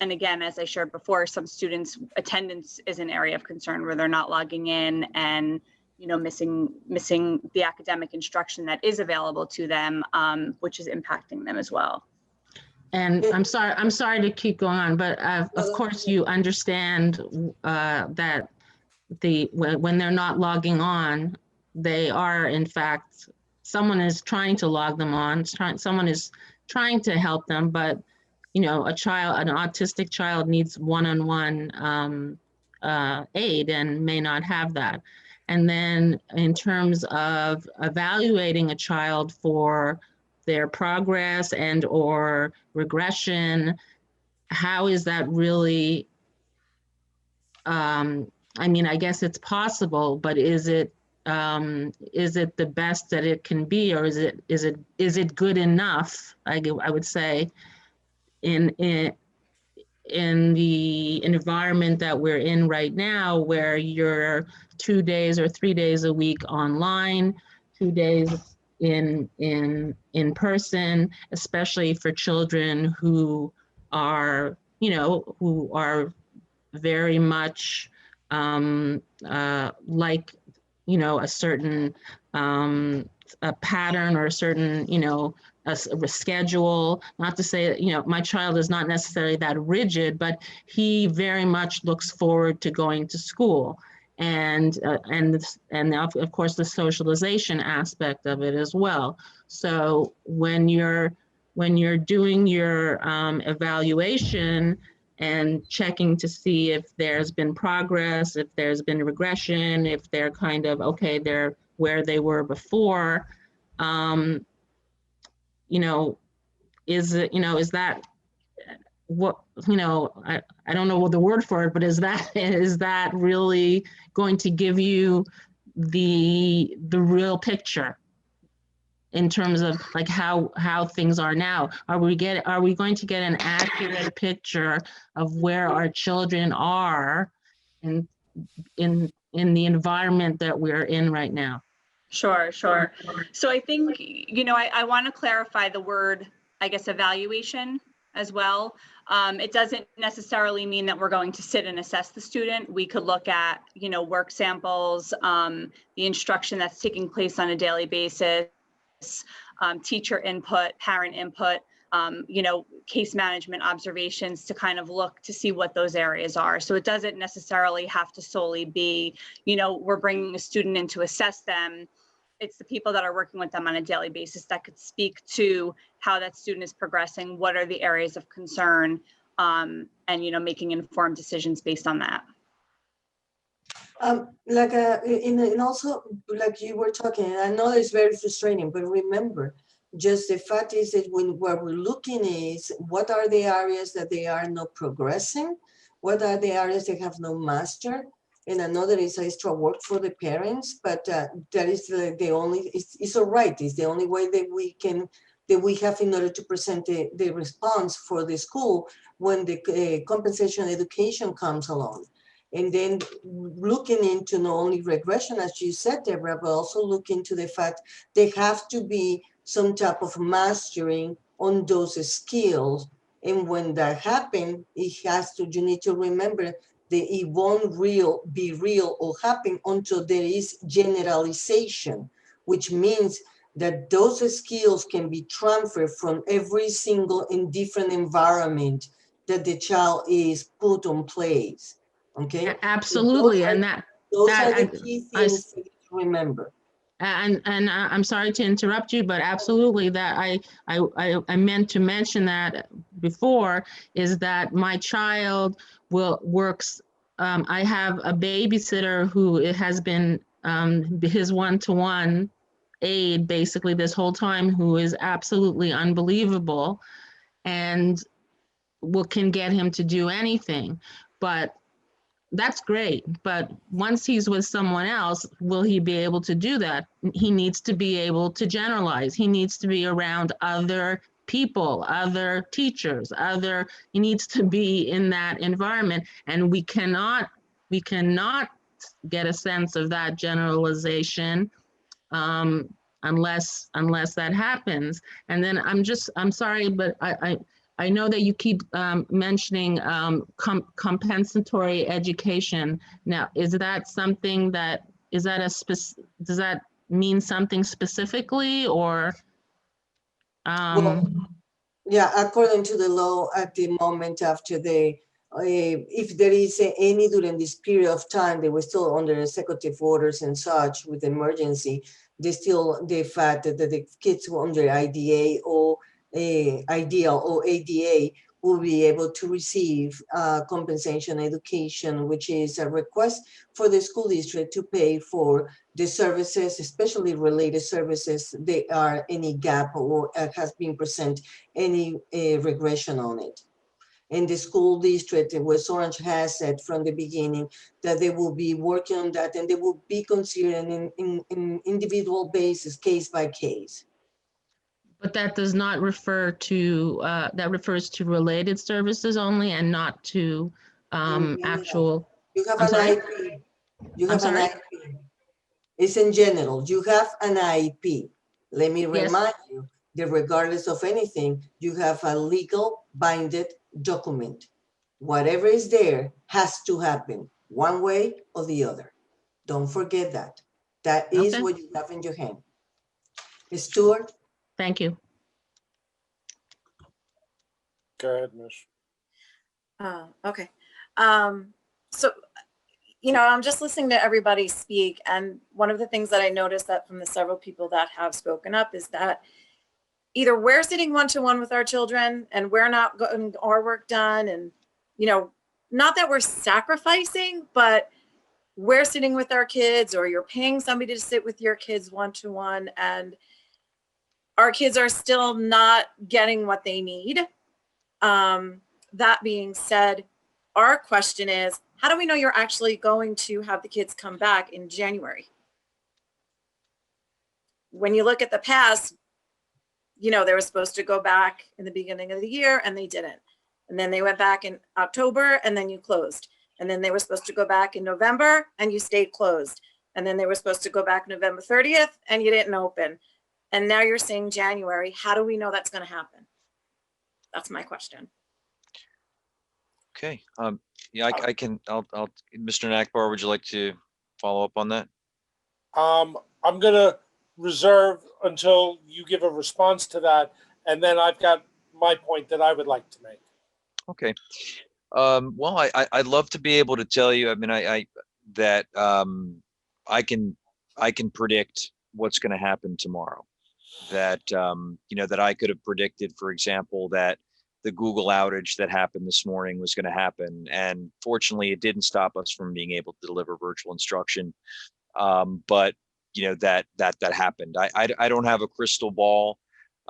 S3: And again, as I shared before, some students' attendance is an area of concern where they're not logging in and, missing the academic instruction that is available to them, which is impacting them as well.
S8: And I'm sorry to keep going on, but of course you understand that when they're not logging on, they are in fact, someone is trying to log them on, someone is trying to help them, but an autistic child needs one-on-one aid and may not have that. And then in terms of evaluating a child for their progress and or regression, how is that really, I guess it's possible, but is it the best that it can be, or is it good enough? I would say in in the environment that we're in right now, where you're 2 days or 3 days a week online, 2 days in person, especially for children who are, who are very much like, a certain a pattern or a certain, a schedule. Not to say that, my child is not necessarily that rigid, but he very much looks forward to going to school. And of course the socialization aspect of it as well. So when you're doing your evaluation and checking to see if there's been progress, if there's been regression, if they're kind of, okay, they're where they were before, is it, is that what, I don't know what the word for it, but is that really going to give you the real picture in terms of like how things are now? Are we going to get an accurate picture of where our children are in the environment that we're in right now?
S3: Sure. So I think, I want to clarify the word, I guess, evaluation as well. It doesn't necessarily mean that we're going to sit and assess the student. We could look at, work samples, the instruction that's taking place on a daily basis, teacher input, parent input, case management observations to kind of look to see what those areas are. So it doesn't necessarily have to solely be, we're bringing a student in to assess them. It's the people that are working with them on a daily basis that could speak to how that student is progressing, what are the areas of concern, and, making informed decisions based on that.
S1: And also, like you were talking, and I know it's very frustrating, but remember, just the fact is that what we're looking is what are the areas that they are not progressing, what are the areas they have no master. And I know that it's extra work for the parents, but that is the only, it's all right. It's the only way that we have in order to present the response for the school when the compensation education comes along. And then looking into not only regression, as you said, Deborah, but also look into the fact there have to be some type of mastering on those skills. And when that happens, you need to remember that it won't be real or happen until there is generalization, which means that those skills can be transferred from every single and different environment that the child is put on place. Okay.
S8: Absolutely.
S1: So those are the key things to remember.
S8: And I'm sorry to interrupt you, but absolutely that I meant to mention that before, is that my child works. I have a babysitter who has been his one-to-one aide basically this whole time, who is absolutely unbelievable and can get him to do anything. But that's great, but once he's with someone else, will he be able to do that? He needs to be able to generalize. He needs to be around other people, other teachers, he needs to be in that environment. And we cannot get a sense of that generalization unless that happens. And then I'm sorry, but I know that you keep mentioning compensatory education. Now, is that something that, does that mean something specifically, or?
S1: Well, yeah, according to the law at the moment after if there is any during this period of time, they were still under executive orders and such with emergency, the fact that the kids were under IDA or IDEA or ADA will be able to receive compensation education, which is a request for the school district to pay for the services, especially related services. There are any gap or has been present any regression on it. And the school district in West Orange has said from the beginning that they will be working on that, and they will be considering in individual basis, case by case.
S8: But that does not refer to, that refers to related services only and not to actual,
S1: You have
S8: I'm
S1: an
S8: sorry?
S1: IEP. You
S8: I'm
S1: have an
S8: sorry?
S1: IEP. It's in general. You have an IEP. Let me
S8: Yes.
S1: remind you that regardless of anything, you have a legal binded document. Whatever is there has to happen one way or the other. Don't forget that. That is
S8: Okay.
S1: what you have in your hand. Stuart?
S8: Thank you.
S9: Go ahead, Mish.
S10: Okay. So, you know, I'm just listening to everybody speak. And one of the things that I noticed that from the several people that have spoken up is that either we're sitting one-to-one with our children and we're not getting our work done. And, you know, not that we're sacrificing, but we're sitting with our kids, or you're paying somebody to sit with your kids one-to-one, and our kids are still not getting what they need. That being said, our question is, how do we know you're actually going to have the kids come back in January? When you look at the past, you know, they were supposed to go back in the beginning of the year and they didn't. And then they went back in October and then you closed. And then they were supposed to go back in November and you stayed closed. And then they were supposed to go back November 30th and you didn't open. And now you're saying January. How do we know that's going to happen? That's my question.
S2: Okay. Yeah, I can. I'll. Mr. Nakbar, would you like to follow up on that?
S9: I'm gonna reserve until you give a response to that, and then I've got my point that I would like to make.
S2: Okay. Well, I'd love to be able to tell you. I mean, I can predict what's going to happen tomorrow. That you know, that I could have predicted, for example, that the Google outage that happened this morning was going to happen, and fortunately, it didn't stop us from being able to deliver virtual instruction. But you know, that happened. I don't have a crystal ball,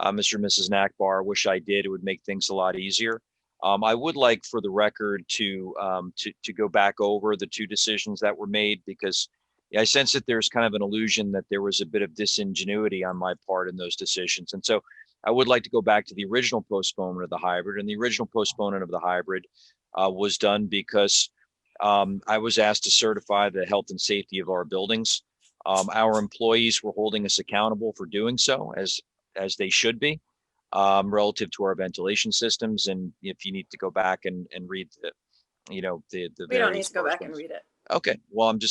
S2: Mr. and Mrs. Nakbar. I wish I did. It would make things a lot easier. I would like, for the record, to go back over the two decisions that were made, because I sense that there's kind of an illusion that there was a bit of disingenuity on my part in those decisions. And so I would like to go back to the original postponement of the hybrid. And the original postponement of the hybrid was done because I was asked to certify the health and safety of our buildings. Our employees were holding us accountable for doing so, as they should be, relative to our ventilation systems. And if you need to go back and read the, you know, the
S10: We don't need to go back and read it.
S2: Okay. Well, I'd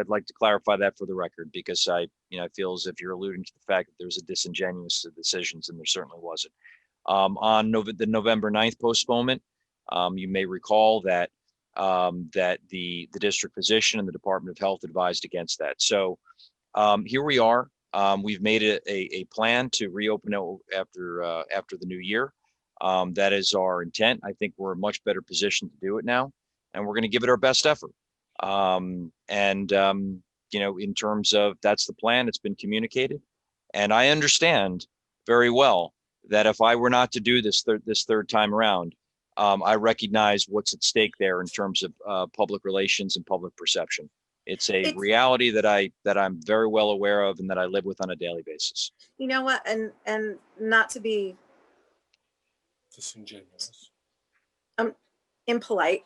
S2: like to clarify that for the record, because I feel as if you're alluding to the fact that there's a disingenuous decisions, and there certainly wasn't. On the November 9th postponement, you may recall that that the district physician and the Department of Health advised against that. So here we are. We've made a plan to reopen it after the new year. That is our intent. I think we're in a much better position to do it now, and we're going to give it our best effort. You know, in terms of, that's the plan, it's been communicated. And I understand very well that if I were not to do this third time around, I recognize what's at stake there in terms of public relations and public perception. It's a reality that I'm very well aware of and that I live with on a daily basis.
S10: You know what? And not to be
S9: Disingenuous.
S10: impolite,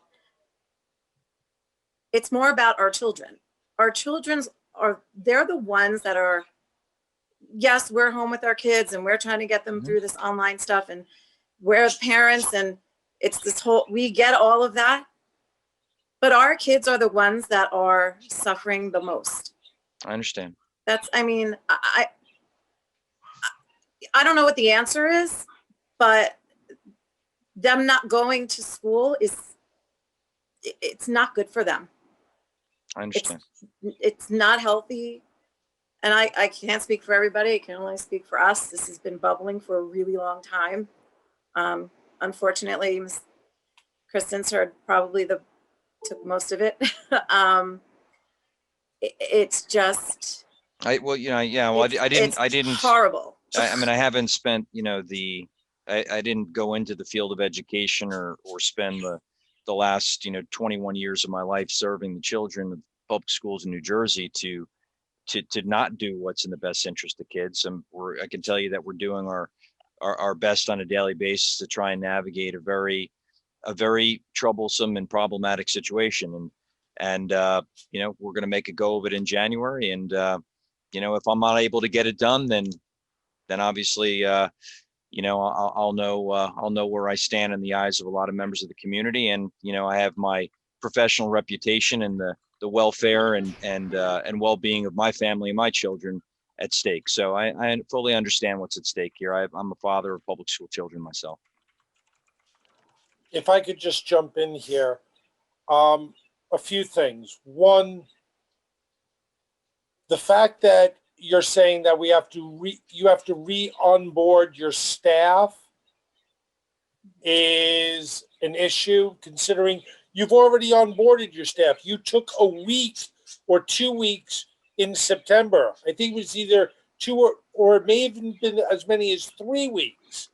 S10: it's more about our children. Our children's they're the ones that are, yes, we're home with our kids and we're trying to get them through this online stuff, and we're parents, and it's this whole, we get all of that. But our kids are the ones that are suffering the most.
S2: I understand.
S10: That's, I mean, I don't know what the answer is, but them not going to school it's not good for them.
S2: I understand.
S10: It's not healthy. And I can't speak for everybody. I can only speak for us. This has been bubbling for a really long time. Unfortunately, Kristen's heard probably took most of it. It's just.
S2: I didn't
S10: horrible.
S2: I mean, I haven't spent, I didn't go into the field of education or spend the last, 21 years of my life serving the children of public schools in New Jersey to not do what's in the best interest of kids. I can tell you that we're doing our best on a daily basis to try and navigate a very troublesome and problematic situation. And you know, we're going to make a go of it in January. And you know, if I'm not able to get it done, then obviously, you know, I'll know where I stand in the eyes of a lot of members of the community. And you know, I have my professional reputation and the welfare and well-being of my family and my children at stake. So I fully understand what's at stake here. I'm a father of public school children myself.
S9: If I could just jump in here, a few things. One, the fact that you're saying that you have to re-onboard your staff is an issue, considering you've already onboarded your staff. You took a week or 2 weeks in September. I think it was either or it may have even been as many as 3 weeks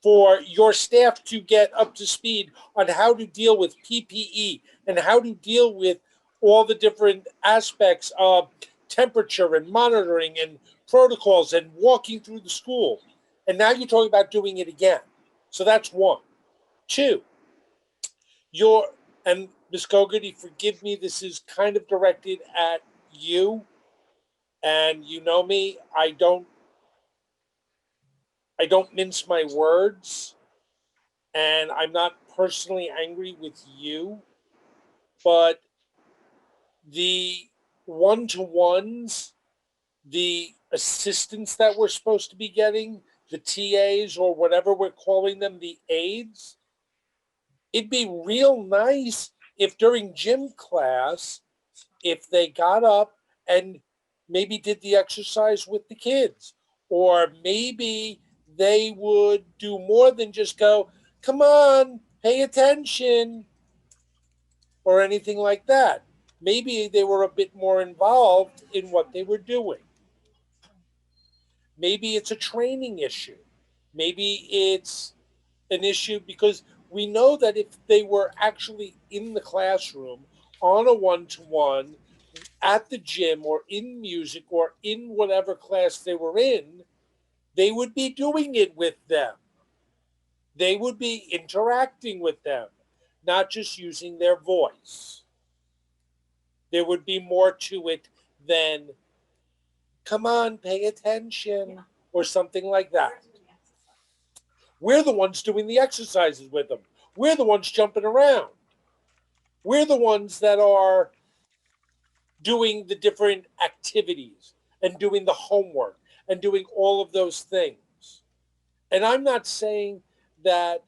S9: for your staff to get up to speed on how to deal with PPE and how to deal with all the different aspects of temperature and monitoring and protocols and walking through the school. And now you're talking about doing it again. So that's one. Two, and Ms. Gogarty, forgive me, this is kind of directed at you. And you know me, I don't mince my words. And I'm not personally angry with you. But the one-to-ones, the assistants that we're supposed to be getting, the TAs or whatever we're calling them, the aides, it'd be real nice if during gym class, if they got up and maybe did the exercise with the kids, or maybe they would do more than just go, come on, pay attention, or anything like that. Maybe they were a bit more involved in what they were doing. Maybe it's a training issue. Maybe it's an issue because we know that if they were actually in the classroom on a one-to-one at the gym or in music or in whatever class they were in, they would be doing it with them. They would be interacting with them, not just using their voice. There would be more to it than, come on, pay attention, or something like that. We're the ones doing the exercises with them. We're the ones jumping around. We're the ones that are doing the different activities and doing the homework and doing all of those things. And I'm not saying that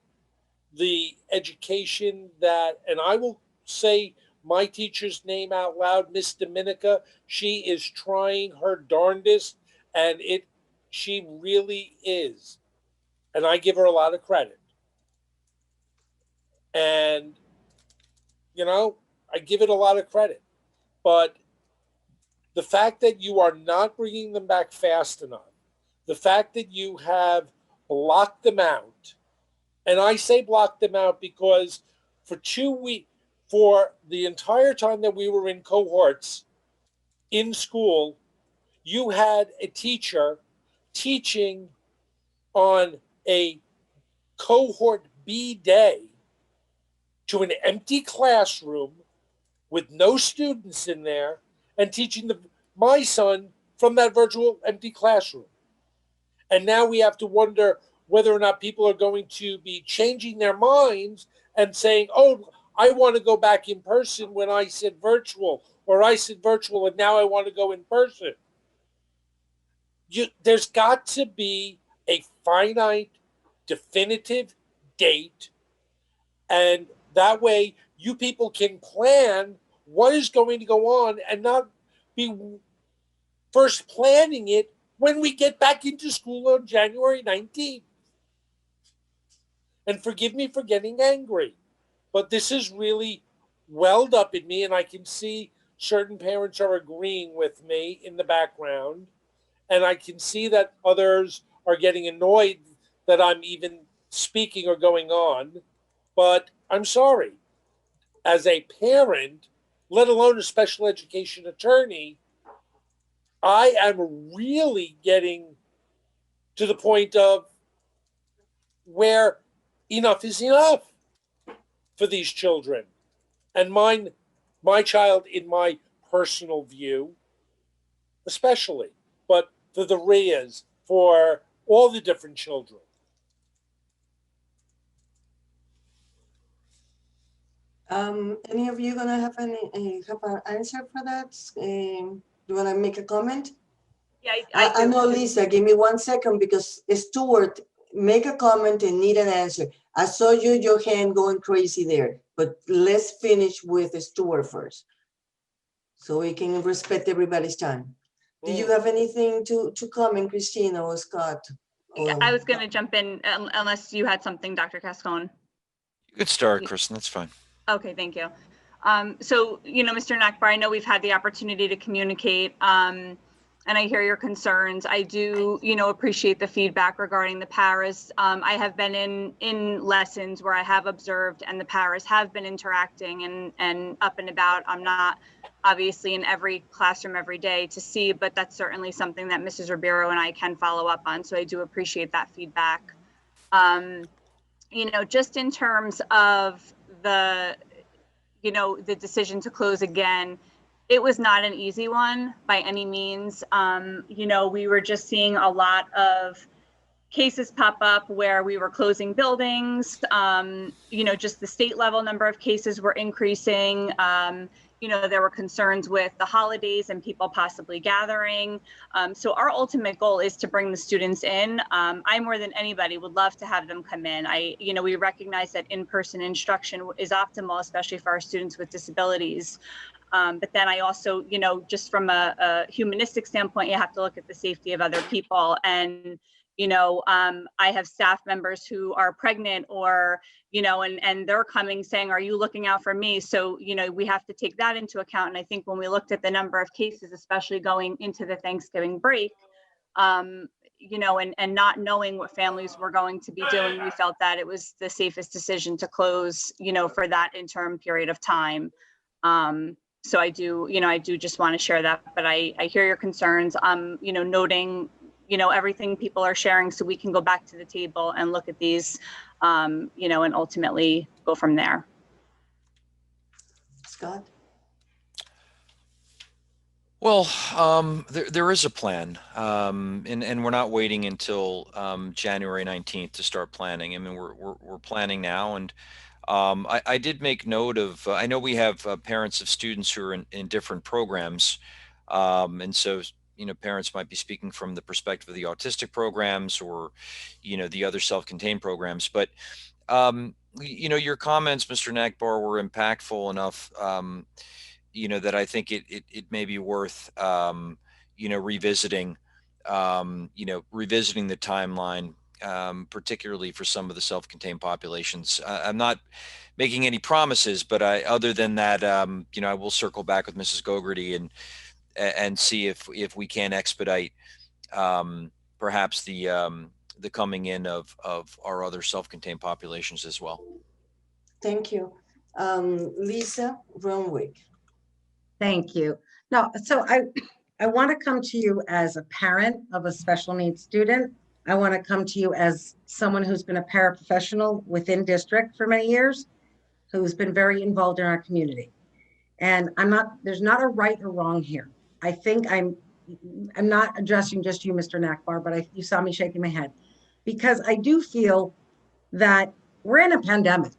S9: the education that, and I will say my teacher's name out loud, Miss Dominica, she is trying her darndest, and she really is. And I give her a lot of credit. And, you know, I give it a lot of credit. But the fact that you are not bringing them back fast enough, the fact that you have blocked them out, and I say blocked them out because for 2 weeks, for the entire time that we were in cohorts in school, you had a teacher teaching on a cohort B day to an empty classroom with no students in there and teaching my son from that virtual empty classroom. And now we have to wonder whether or not people are going to be changing their minds and saying, oh, I want to go back in person when I said virtual, or I said virtual and now I want to go in person. There's got to be a finite, definitive date, and that way you people can plan what is going to go on and not be first planning it when we get back into school on January 19th. And forgive me for getting angry, but this is really welled up in me, and I can see certain parents are agreeing with me in the background, and I can see that others are getting annoyed that I'm even speaking or going on, but I'm sorry. As a parent, let alone a special education attorney, I am really getting to the point of where enough is enough for these children. And my child, in my personal view, especially, but for the RIAs, for all the different children.
S1: Any of you gonna have an answer for that? Do you wanna make a comment?
S3: Yeah,
S1: I know, Lisa, give me 1 second because Stuart, make a comment and need an answer. I saw your hand going crazy there, but let's finish with Stuart first, so we can respect everybody's time. Do you have anything to comment, Christina or Scott?
S3: I was going to jump in unless you had something, Dr. Cascone.
S2: You could start, Kristen. That's fine.
S3: Okay, thank you. So, Mr. Nakbar, I know we've had the opportunity to communicate, and I hear your concerns. I do, appreciate the feedback regarding the paras. I have been in lessons where I have observed and the paras have been interacting and up and about. I'm not obviously in every classroom every day to see, but that's certainly something that Mrs. Ribeiro and I can follow up on. So I do appreciate that feedback. Just in terms of the decision to close again, it was not an easy one by any means. We were just seeing a lot of cases pop up where we were closing buildings. Just the state level number of cases were increasing. There were concerns with the holidays and people possibly gathering. So our ultimate goal is to bring the students in. I more than anybody would love to have them come in. We recognize that in-person instruction is optimal, especially for our students with disabilities. But then I also, just from a humanistic standpoint, you have to look at the safety of other people. And, I have staff members who are pregnant or, and they're coming saying, are you looking out for me? So, we have to take that into account. And I think when we looked at the number of cases, especially going into the Thanksgiving break, and not knowing what families were going to be doing, we felt that it was the safest decision to close, for that interim period of time. So I do just want to share that, but I hear your concerns. Noting, everything people are sharing so we can go back to the table and look at these, and ultimately go from there.
S1: Scott?
S2: Well, there is a plan, and we're not waiting until January 19th to start planning. I mean, we're planning now, and I did make note of. I know we have parents of students who are in different programs, and so parents might be speaking from the perspective of the autistic programs or the other self-contained programs. But your comments, Mr. Nakbar, were impactful enough. That I think it may be worth, revisiting, revisiting the timeline, particularly for some of the self-contained populations. I'm not making any promises, but other than that, I will circle back with Mrs. Gogarty and see if we can expedite, perhaps the coming in of our other self-contained populations as well.
S1: Thank you. Lisa Brunwick.
S5: Thank you. No, so I want to come to you as a parent of a special needs student. I want to come to you as someone who's been a paraprofessional within district for many years, who's been very involved in our community. And there's not a right or wrong here. I think I'm not addressing just you, Mr. Nakbar, but you saw me shaking my head, because I do feel that we're in a pandemic.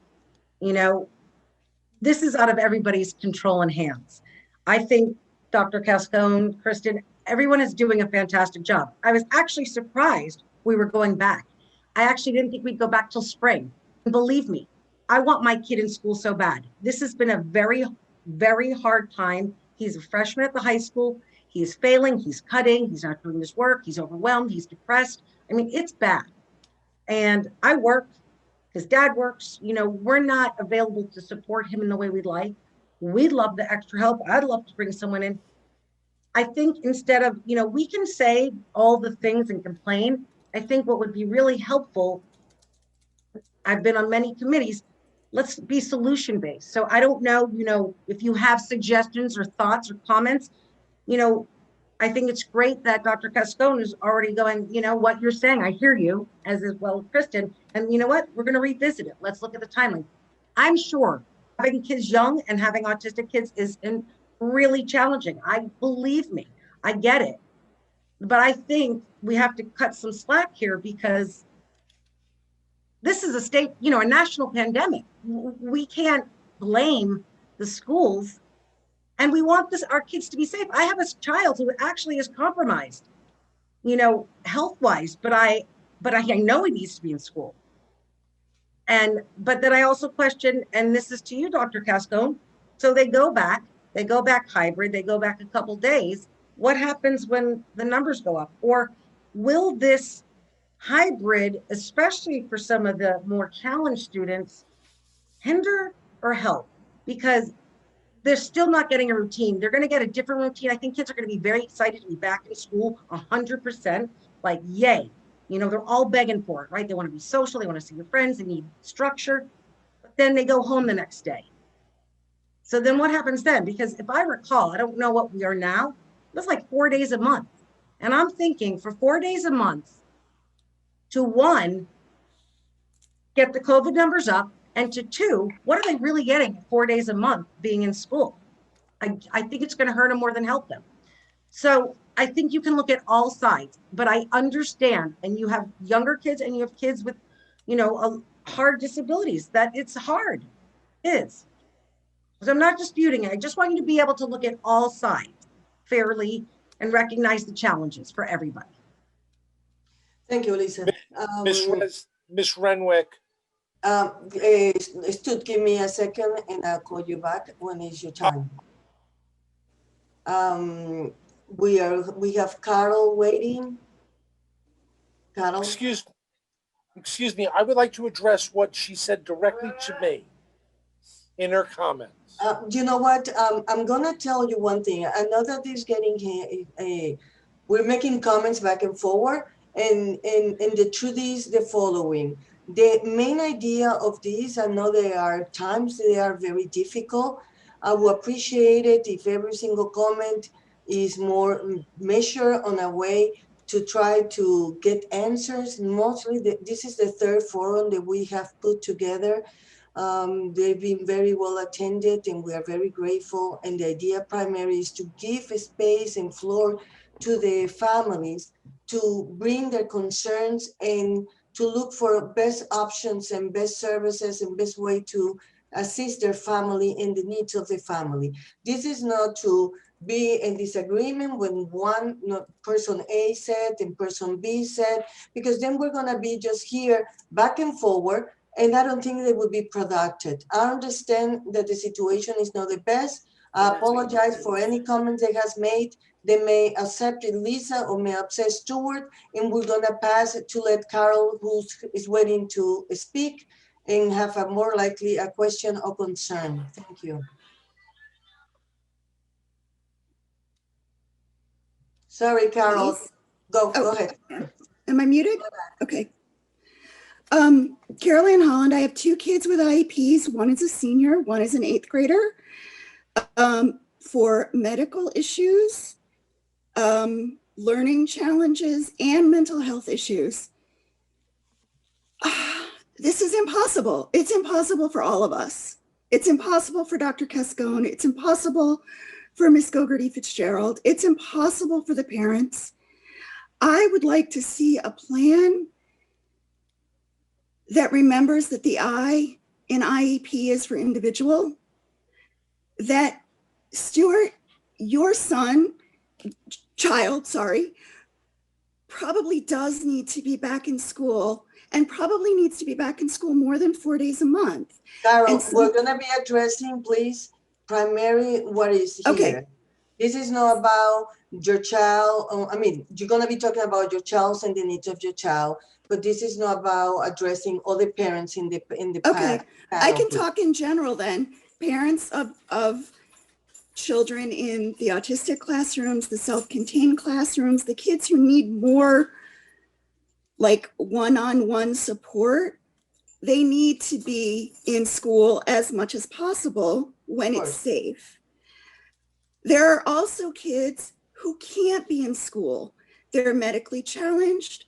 S5: This is out of everybody's control and hands. I think Dr. Cascone, Kristen, everyone is doing a fantastic job. I was actually surprised we were going back. I actually didn't think we'd go back till spring. And believe me, I want my kid in school so bad. This has been a very, very hard time. He's a freshman at the high school. He's failing, he's cutting, he's not doing his work, he's overwhelmed, he's depressed. I mean, it's bad. And I work, his dad works, we're not available to support him in the way we'd like. We'd love the extra help. I'd love to bring someone in. I think instead of, we can say all the things and complain. I think what would be really helpful, I've been on many committees, let's be solution-based. So I don't know, if you have suggestions or thoughts or comments, I think it's great that Dr. Cascone is already going, you know, what you're saying, I hear you, as well as Kristen. And you know what? We're going to revisit it. Let's look at the timeline. I'm sure having kids young and having autistic kids is really challenging. Believe me, I get it. But I think we have to cut some slack here because this is a state, you know, a national pandemic. We can't blame the schools, and we want our kids to be safe. I have a child who actually is compromised, you know, health-wise, but I know he needs to be in school. But then I also question, and this is to you, Dr. Cascone. So they go back hybrid, they go back a couple days. What happens when the numbers go up? Or will this hybrid, especially for some of the more challenged students, hinder or help? Because they're still not getting a routine. They're going to get a different routine. I think kids are going to be very excited to be back in school 100%. Like, yay. You know, they're all begging for it, right? They want to be social. They want to see their friends. They need structure. But then they go home the next day. So then what happens then? Because if I recall, I don't know what we are now. It was like 4 days a month. And I'm thinking for 4 days a month to one, get the COVID numbers up, and to two, what are they really getting 4 days a month being in school? I think it's going to hurt them more than help them. So I think you can look at all sides, but I understand, and you have younger kids and you have kids with, you know, hard disabilities, that it's hard. It is. So I'm not disputing it. I just want you to be able to look at all sides fairly and recognize the challenges for everybody.
S1: Thank you, Lisa.
S9: Miss Renwick.
S1: Stu, give me a second and I'll call you back when it's your time. We have Carol waiting. Carol?
S9: Excuse me, I would like to address what she said directly to me in her comments.
S1: You know what? I'm gonna tell you one thing. I know that this getting we're making comments back and forward, and the truth is the following. The main idea of this, I know there are times they are very difficult. I would appreciate it if every single comment is more measured on a way to try to get answers. Mostly, this is the third forum that we have put together. They've been very well attended and we are very grateful. And the idea primary is to give space and floor to the families to bring their concerns and to look for best options and best services and best way to assist their family in the needs of the family. This is not to be in disagreement when one person A said and person B said, because then we're gonna be just here back and forward, and I don't think they would be productive. I understand that the situation is not the best. I apologize for any comments they has made. They may accept it, Lisa, or may upset Stuart, and we're gonna pass it to let Carol, who is waiting to speak, and have a more likely a question or concern. Thank you. Sorry, Carol.
S11: Please?
S1: Go ahead.
S11: Am I muted? Okay. Caroline Holland, I have 2 kids with IEPs. One is a senior, one is an 8th grader. For medical issues, learning challenges, and mental health issues. This is impossible. It's impossible for all of us. It's impossible for Dr. Cascone. It's impossible for Ms. Gogarty Fitzgerald. It's impossible for the parents. I would like to see a plan that remembers that the I in IEP is for individual, that Stuart, your child, probably does need to be back in school and probably needs to be back in school more than 4 days a month.
S1: Carol, we're gonna be addressing, please, primary what is here.
S11: Okay.
S1: This is not about your child. I mean, you're gonna be talking about your child and the needs of your child, but this is not about addressing other parents in the
S11: Okay, I can talk in general then. Parents of children in the autistic classrooms, the self-contained classrooms, the kids who need more like one-on-one support, they need to be in school as much as possible when it's safe. There are also kids who can't be in school. They're medically challenged,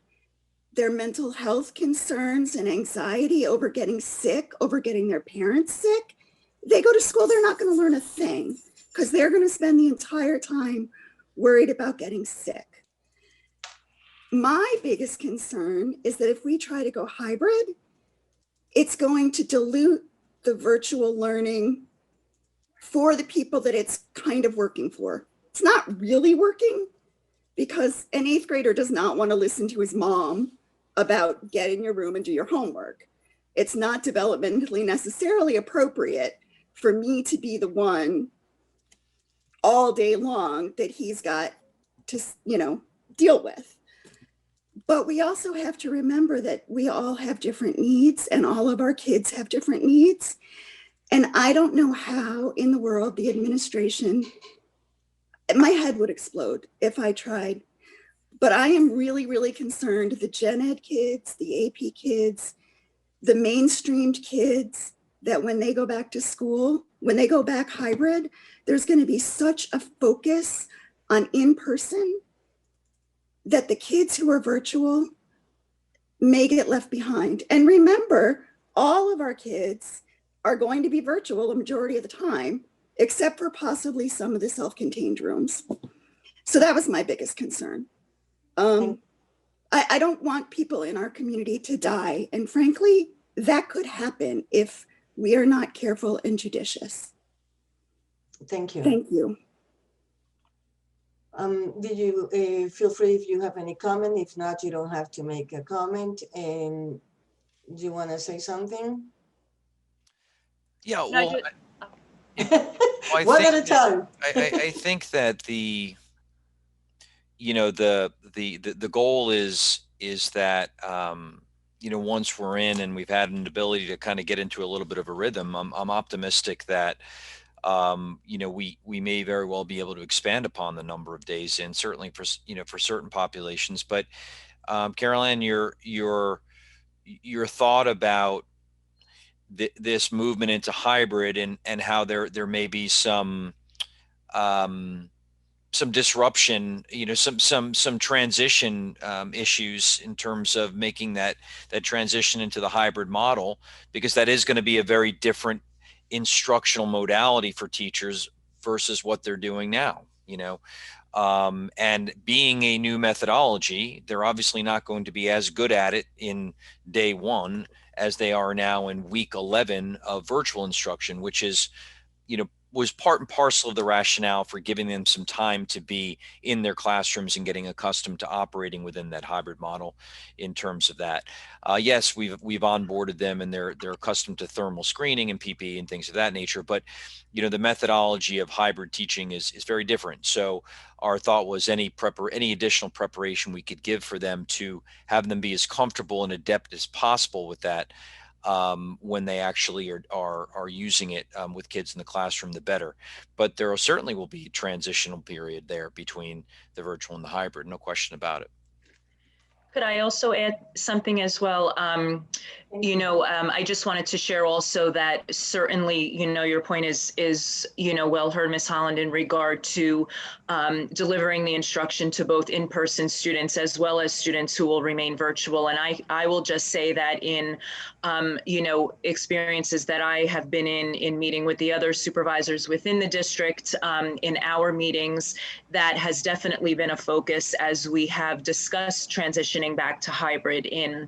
S11: their mental health concerns and anxiety over getting sick, over getting their parents sick. They go to school, they're not going to learn a thing because they're going to spend the entire time worried about getting sick. My biggest concern is that if we try to go hybrid, it's going to dilute the virtual learning for the people that it's kind of working for. It's not really working because an 8th grader does not want to listen to his mom about get in your room and do your homework. It's not developmentally necessarily appropriate for me to be the one all day long that he's got to, deal with. But we also have to remember that we all have different needs and all of our kids have different needs. And I don't know how in the world the administration, my head would explode if I tried. But I am really, really concerned the gen ed kids, the AP kids, the mainstreamed kids, that when they go back to school, when they go back hybrid, there's going to be such a focus on in-person that the kids who are virtual may get left behind. And remember, all of our kids are going to be virtual a majority of the time, except for possibly some of the self-contained rooms. So that was my biggest concern. I don't want people in our community to die. And frankly, that could happen if we are not careful and judicious.
S1: Thank you.
S11: Thank you.
S1: Did you feel free if you have any comment? If not, you don't have to make a comment. And do you want to say something?
S2: Yeah,
S3: No,
S2: well,
S1: One at a time.
S2: I think that the goal is that once we're in and we've had an ability to kind of get into a little bit of a rhythm, I'm optimistic that we may very well be able to expand upon the number of days, and certainly for certain populations. But Caroline, your thought about this movement into hybrid and how there may be some disruption, some transition issues in terms of making that transition into the hybrid model, because that is going to be a very different instructional modality for teachers versus what they're doing now, and being a new methodology, they're obviously not going to be as good at it in day one as they are now in week 11 of virtual instruction, which is, was part and parcel of the rationale for giving them some time to be in their classrooms and getting accustomed to operating within that hybrid model in terms of that. Yes, we've onboarded them and they're accustomed to thermal screening and PPE and things of that nature, but the methodology of hybrid teaching is very different. So our thought was any additional preparation we could give for them to have them be as comfortable and adept as possible with that, when they actually are using it with kids in the classroom, the better. But there certainly will be a transitional period there between the virtual and the hybrid, no question about it.
S4: Could I also add something as well? I just wanted to share also that certainly, your point is well heard, Ms. Holland, in regard to delivering the instruction to both in-person students as well as students who will remain virtual. And I will just say that in, experiences that I have been in meeting with the other supervisors within the district, in our meetings, that has definitely been a focus as we have discussed transitioning back to hybrid in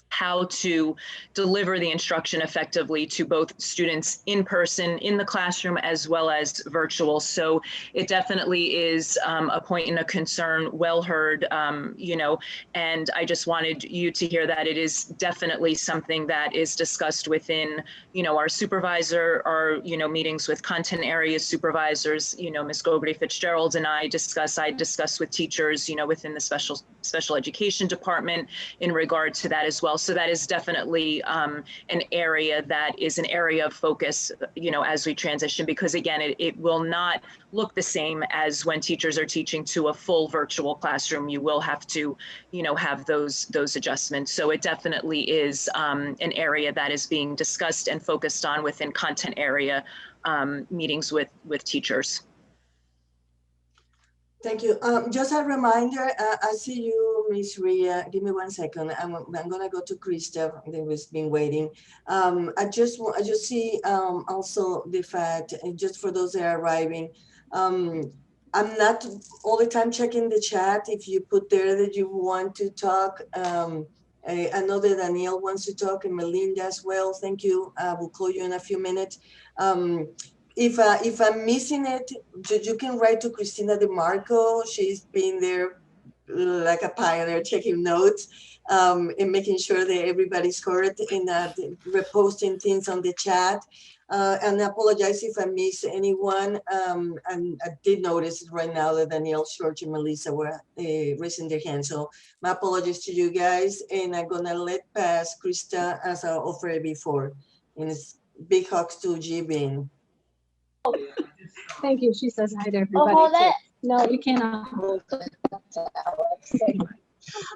S4: how to deliver the instruction effectively to both students in person in the classroom as well as virtual. So it definitely is a point and a concern, well heard, and I just wanted you to hear that it is definitely something that is discussed within, our supervisor, our, meetings with content area supervisors, Ms. Gobry Fitzgerald and I discuss with teachers, within the special education department in regard to that as well. So that is definitely an area that is an area of focus, as we transition, because again, it will not look the same as when teachers are teaching to a full virtual classroom. You will have to, have those adjustments. So it definitely is an area that is being discussed and focused on within content area meetings with teachers.
S1: Thank you. Just a reminder, I see you, Miss Ria. Give me 1 second. I'm gonna go to Krista, that was been waiting. I just see also the fact, and just for those that are arriving, I'm not all the time checking the chat. If you put there that you want to talk, I know that Danielle wants to talk and Melinda as well. Thank you. We'll call you in a few minutes. If I'm missing it, you can write to Christina DeMarco. She's been there like a pioneer, taking notes and making sure that everybody's correct and reposting things on the chat. And I apologize if I miss anyone. And I did notice right now that Danielle, George, and Melissa were raising their hands. So my apologies to you guys. And I'm gonna let pass Krista as I offered before. And it's big hugs to G-Bean.
S12: Thank you. She says hi to everybody. No, you cannot.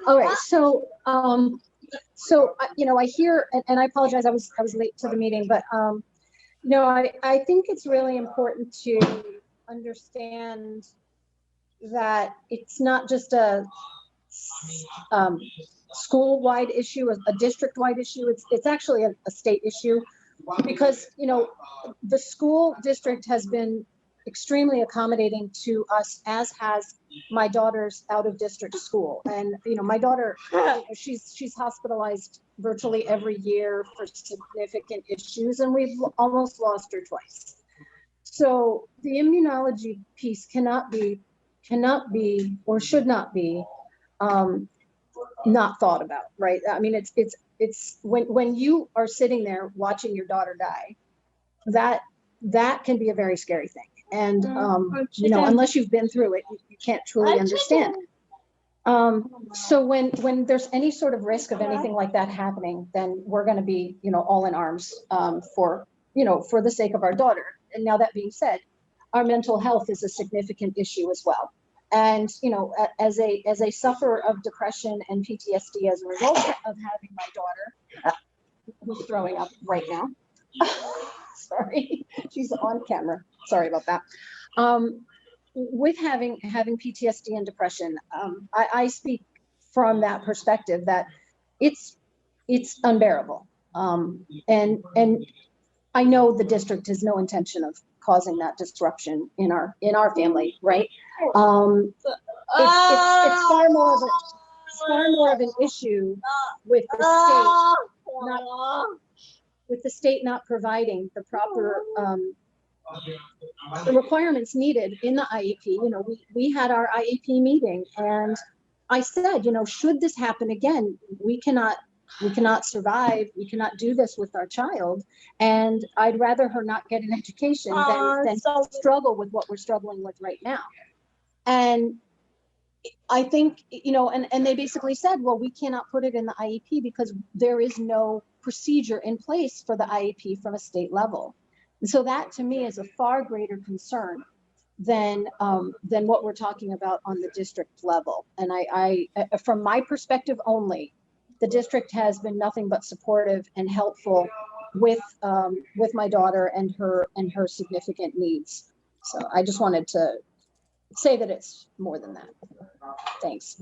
S12: All right. So, you know, I hear, and I apologize. I was late to the meeting, but you know, I think it's really important to understand that it's not just a school-wide issue, a district-wide issue. It's actually a state issue, because you know the school district has been extremely accommodating to us, as has my daughter's out of district school. And you know, my daughter, she's hospitalized virtually every year for significant issues, and we've almost lost her twice. So the immunology piece cannot be or should not be not thought about, right? I mean, it's when you are sitting there watching your daughter die, that can be a very scary thing. And you know, unless you've been through it, you can't truly understand. So when there's any sort of risk of anything like that happening, then we're going to be, you know, all in arms for the sake of our daughter. And now that being said, our mental health is a significant issue as well. And you know, as a sufferer of depression and PTSD as a result of having my daughter, who's throwing up right now. Sorry, she's on camera. Sorry about that. With having PTSD and depression, I speak from that perspective that it's unbearable. And I know the district has no intention of causing that disruption in our family, right? It's far more of an issue with the state not providing the proper the requirements needed in the IEP. You know, we had our IEP meeting, and I said, you know, should this happen again, we cannot survive. We cannot do this with our child. And I'd rather her not get an education than struggle with what we're struggling with right now. And I think, you know, and they basically said, well, we cannot put it in the IEP because there is no procedure in place for the IEP from a state level. And so that to me is a far greater concern than what we're talking about on the district level. And I from my perspective only, the district has been nothing but supportive and helpful with my daughter and her significant needs. So I just wanted to say that it's more than that. Thanks.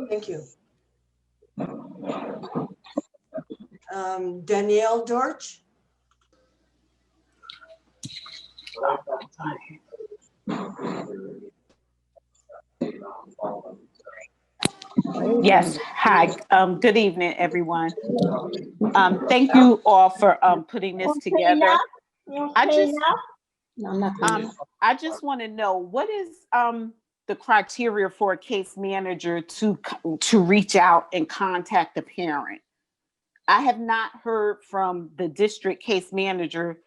S1: Thank you. Danielle George.
S13: Yes. Hi. Good evening, everyone. Thank you all for putting this together. I just want to know, what is the criteria for a case manager to reach out and contact the parent? I have not heard from the district case manager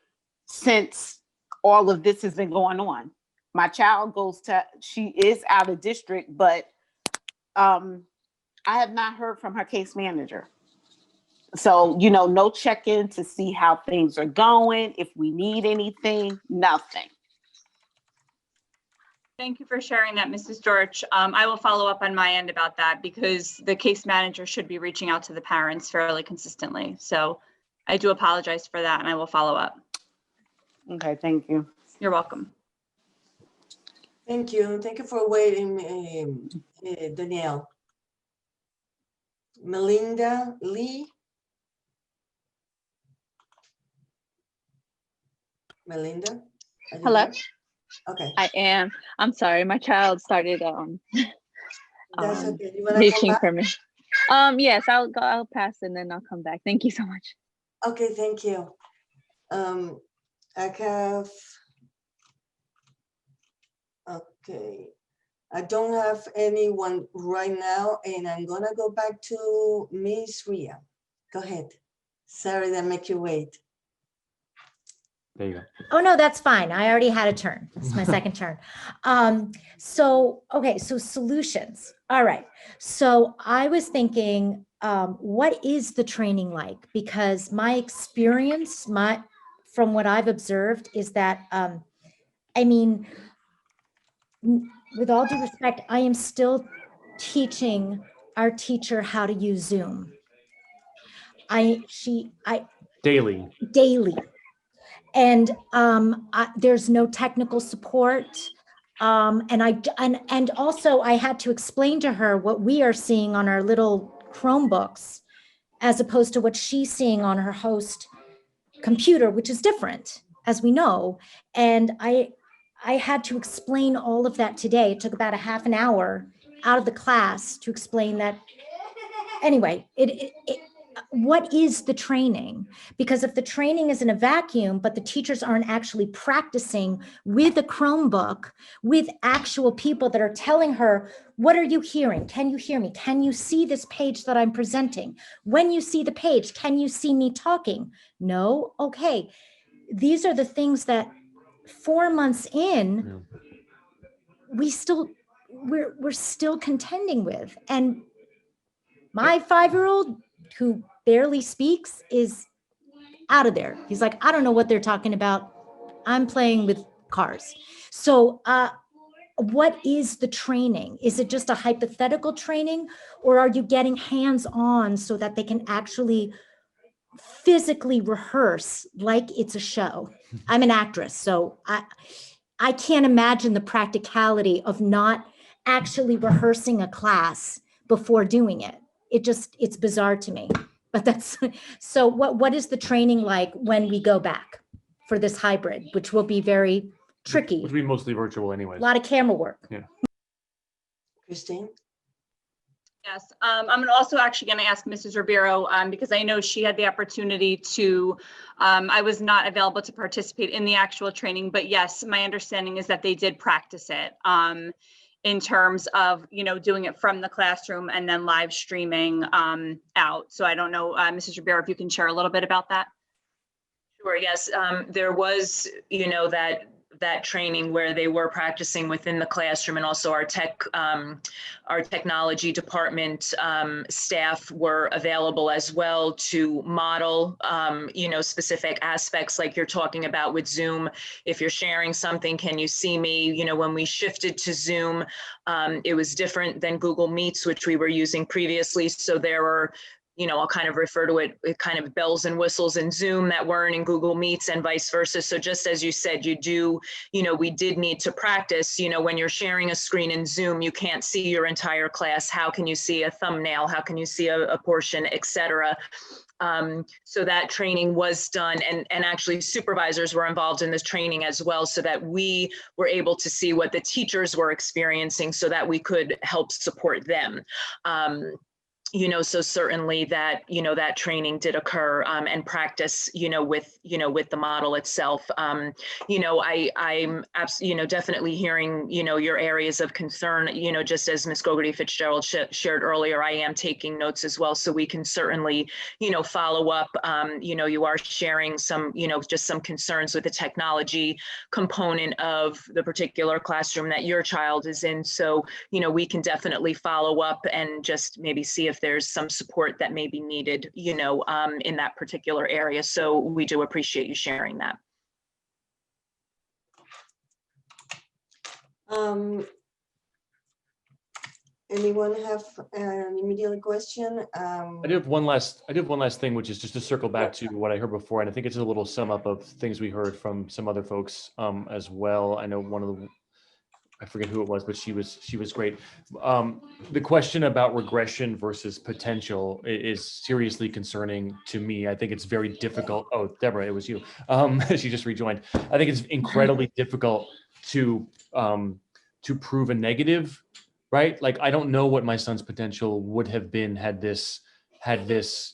S13: since all of this has been going on. My child she is out of district, but I have not heard from her case manager. So, you know, no check-in to see how things are going, if we need anything, nothing.
S3: Thank you for sharing that, Mrs. George. I will follow up on my end about that, because the case manager should be reaching out to the parents fairly consistently. So I do apologize for that, and I will follow up.
S13: Okay, thank you.
S3: You're welcome.
S1: Thank you. Thank you for waiting, Danielle. Melinda Lee. Melinda? are you
S14: Hello.
S1: there? Okay,
S14: I am. I'm sorry. My child started
S1: that's okay. You wanna come
S14: reaching
S1: back?
S14: for me. Yes, I'll go. I'll pass and then I'll come back. Thank you so much.
S1: Okay, thank you. I have, okay. I don't have anyone right now, and I'm gonna go back to Miss Ria. Go ahead. Sorry that make you wait.
S6: There you go.
S7: Oh, no, that's fine. I already had a turn. It's my second turn. Okay, so solutions. All right. So I was thinking, what is the training like? Because my experience, from what I've observed is that, I mean, with all due respect, I am still teaching our teacher how to use Zoom.
S6: Daily.
S7: And there's no technical support. And also I had to explain to her what we are seeing on our little Chromebooks, as opposed to what she's seeing on her host computer, which is different, as we know. And I had to explain all of that today. It took about a half an hour out of the class to explain that. Anyway, what is the training? Because if the training is in a vacuum, but the teachers aren't actually practicing with a Chromebook, with actual people that are telling her, what are you hearing? Can you hear me? Can you see this page that I'm presenting? When you see the page, can you see me talking? No? Okay. These are the things that 4 months in, we're still contending with. And my 5-year-old, who barely speaks, is out of there. He's like, I don't know what they're talking about. I'm playing with cars. So what is the training? Is it just a hypothetical training, or are you getting hands-on so that they can actually physically rehearse like it's a show? I'm an actress, so I can't imagine the practicality of not actually rehearsing a class before doing it. It's bizarre to me. But that's, so what is the training like when we go back for this hybrid, which will be very tricky?
S6: Which will be mostly virtual anyways.
S7: A lot of camera work.
S6: Yeah.
S1: Christine?
S3: Yes, I'm also actually going to ask Mrs. Ribeiro because I know she had the opportunity to, I was not available to participate in the actual training, but yes, my understanding is that they did practice it in terms of, doing it from the classroom and then live streaming out. So I don't know, Mrs. Ribeiro, if you can share a little bit about that.
S4: Sure, yes. There was, that training where they were practicing within the classroom, and also our technology department staff were available as well to model, specific aspects like you're talking about with Zoom. If you're sharing something, can you see me? When we shifted to Zoom, it was different than Google Meets, which we were using previously. So there were, I'll kind of refer to it kind of bells and whistles in Zoom that weren't in Google Meets and vice versa. So just as you said, we did need to practice, when you're sharing a screen in Zoom, you can't see your entire class. How can you see a thumbnail? How can you see a portion, et cetera? So that training was done, and actually supervisors were involved in this training as well, so that we were able to see what the teachers were experiencing so that we could help support them. So certainly that, that training did occur and practice, with the model itself. I'm definitely hearing, your areas of concern, just as Ms. Gogarty Fitzgerald shared earlier. I am taking notes as well, so we can certainly, follow up. You are sharing some, just some concerns with the technology component of the particular classroom that your child is in. So, we can definitely follow up and just maybe see if there's some support that may be needed, in that particular area. So we do appreciate you sharing that.
S1: Anyone have an immediate question?
S6: I do have one last thing, which is just to circle back to what I heard before, and I think it's a little sum up of things we heard from some other folks as well. I know one of I forget who it was, but she was great. The question about regression versus potential is seriously concerning to me. I think it's very difficult. Oh, Deborah, it was you. She just rejoined. I think it's incredibly difficult to prove a negative, right? Like, I don't know what my son's potential would have been had this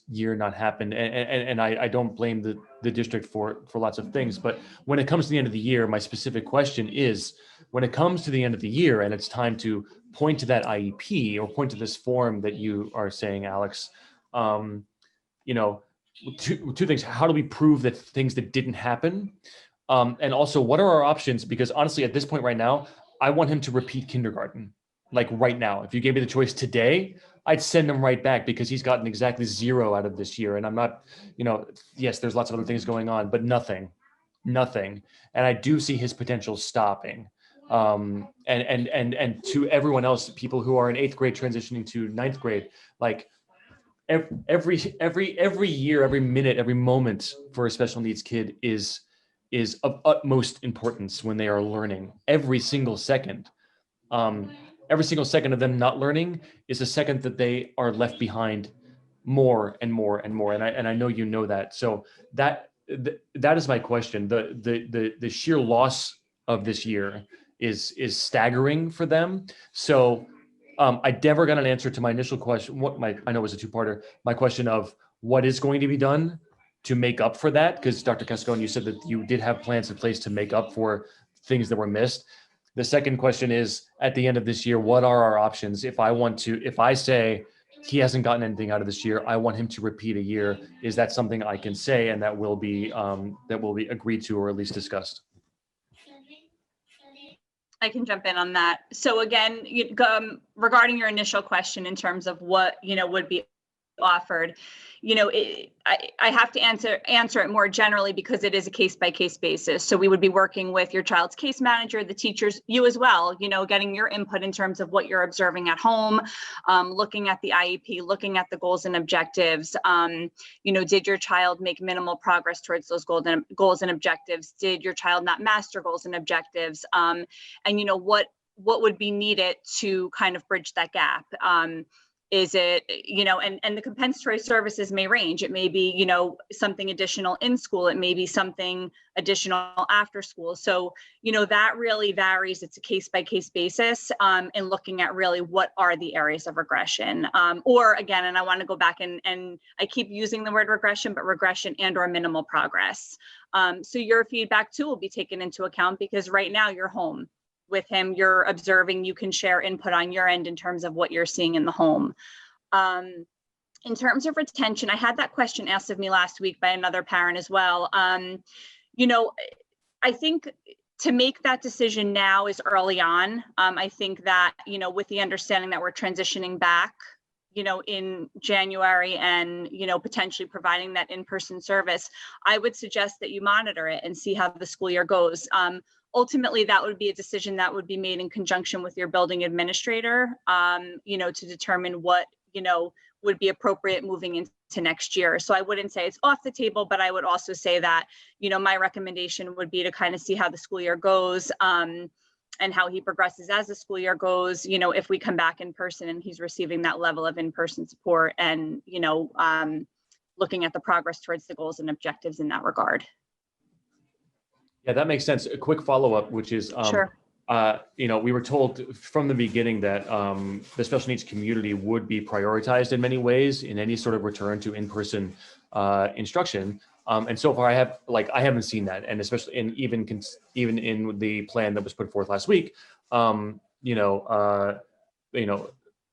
S6: year not happened. And I don't blame the district for lots of things, but when it comes to the end of the year, my specific question is, when it comes to the end of the year and it's time to point to that IEP or point to this form that you are saying, Alex, you know, two things. How do we prove that things that didn't happen? And also, what are our options? Because honestly, at this point right now, I want him to repeat kindergarten, like right now. If you gave me the choice today, I'd send him right back because he's gotten exactly 0 out of this year. And I'm not, you know, yes, there's lots of other things going on, but nothing. And I do see his potential stopping. And to everyone else, people who are in 8th grade transitioning to 9th grade, like every year, every minute, every moment for a special needs kid is of utmost importance when they are learning. Every single second of them not learning is a second that they are left behind more and more and more. And I know you know that. So that is my question. The sheer loss of this year is staggering for them. So I never got an answer to my initial question. I know it was a 2-parter. My question of what is going to be done to make up for that, because Dr. Cascone, you said that you did have plans in place to make up for things that were missed. The second question is, at the end of this year, what are our options? If I say he hasn't gotten anything out of this year, I want him to repeat a year. Is that something I can say and that will be agreed to or at least discussed?
S3: I can jump in on that. So again, regarding your initial question in terms of what, would be offered, I have to answer it more generally because it is a case-by-case basis. So we would be working with your child's case manager, the teachers, you as well, getting your input in terms of what you're observing at home, looking at the IEP, looking at the goals and objectives. Did your child make minimal progress towards those goals and objectives? Did your child not master goals and objectives? And what would be needed to kind of bridge that gap? Is it, and the compensatory services may range. It may be, something additional in school. It may be something additional after school. So, that really varies. It's a case-by-case basis in looking at really what are the areas of regression. Or again, and I want to go back and I keep using the word regression, but regression and or minimal progress. So your feedback too will be taken into account because right now you're home with him, you're observing, you can share input on your end in terms of what you're seeing in the home. In terms of retention, I had that question asked of me last week by another parent as well. I think to make that decision now is early on. I think that, with the understanding that we're transitioning back, in January and, potentially providing that in-person service, I would suggest that you monitor it and see how the school year goes. Ultimately, that would be a decision that would be made in conjunction with your building administrator, to determine what, would be appropriate moving into next year. So I wouldn't say it's off the table, but I would also say that, my recommendation would be to kind of see how the school year goes and how he progresses as the school year goes, if we come back in person and he's receiving that level of in-person support and, looking at the progress towards the goals and objectives in that regard.
S6: Yeah, that makes sense. A quick follow-up, which is,
S3: Sure.
S6: We were told from the beginning that the special needs community would be prioritized in many ways in any sort of return to in-person instruction. And so far, I haven't seen that, and especially even in the plan that was put forth last week,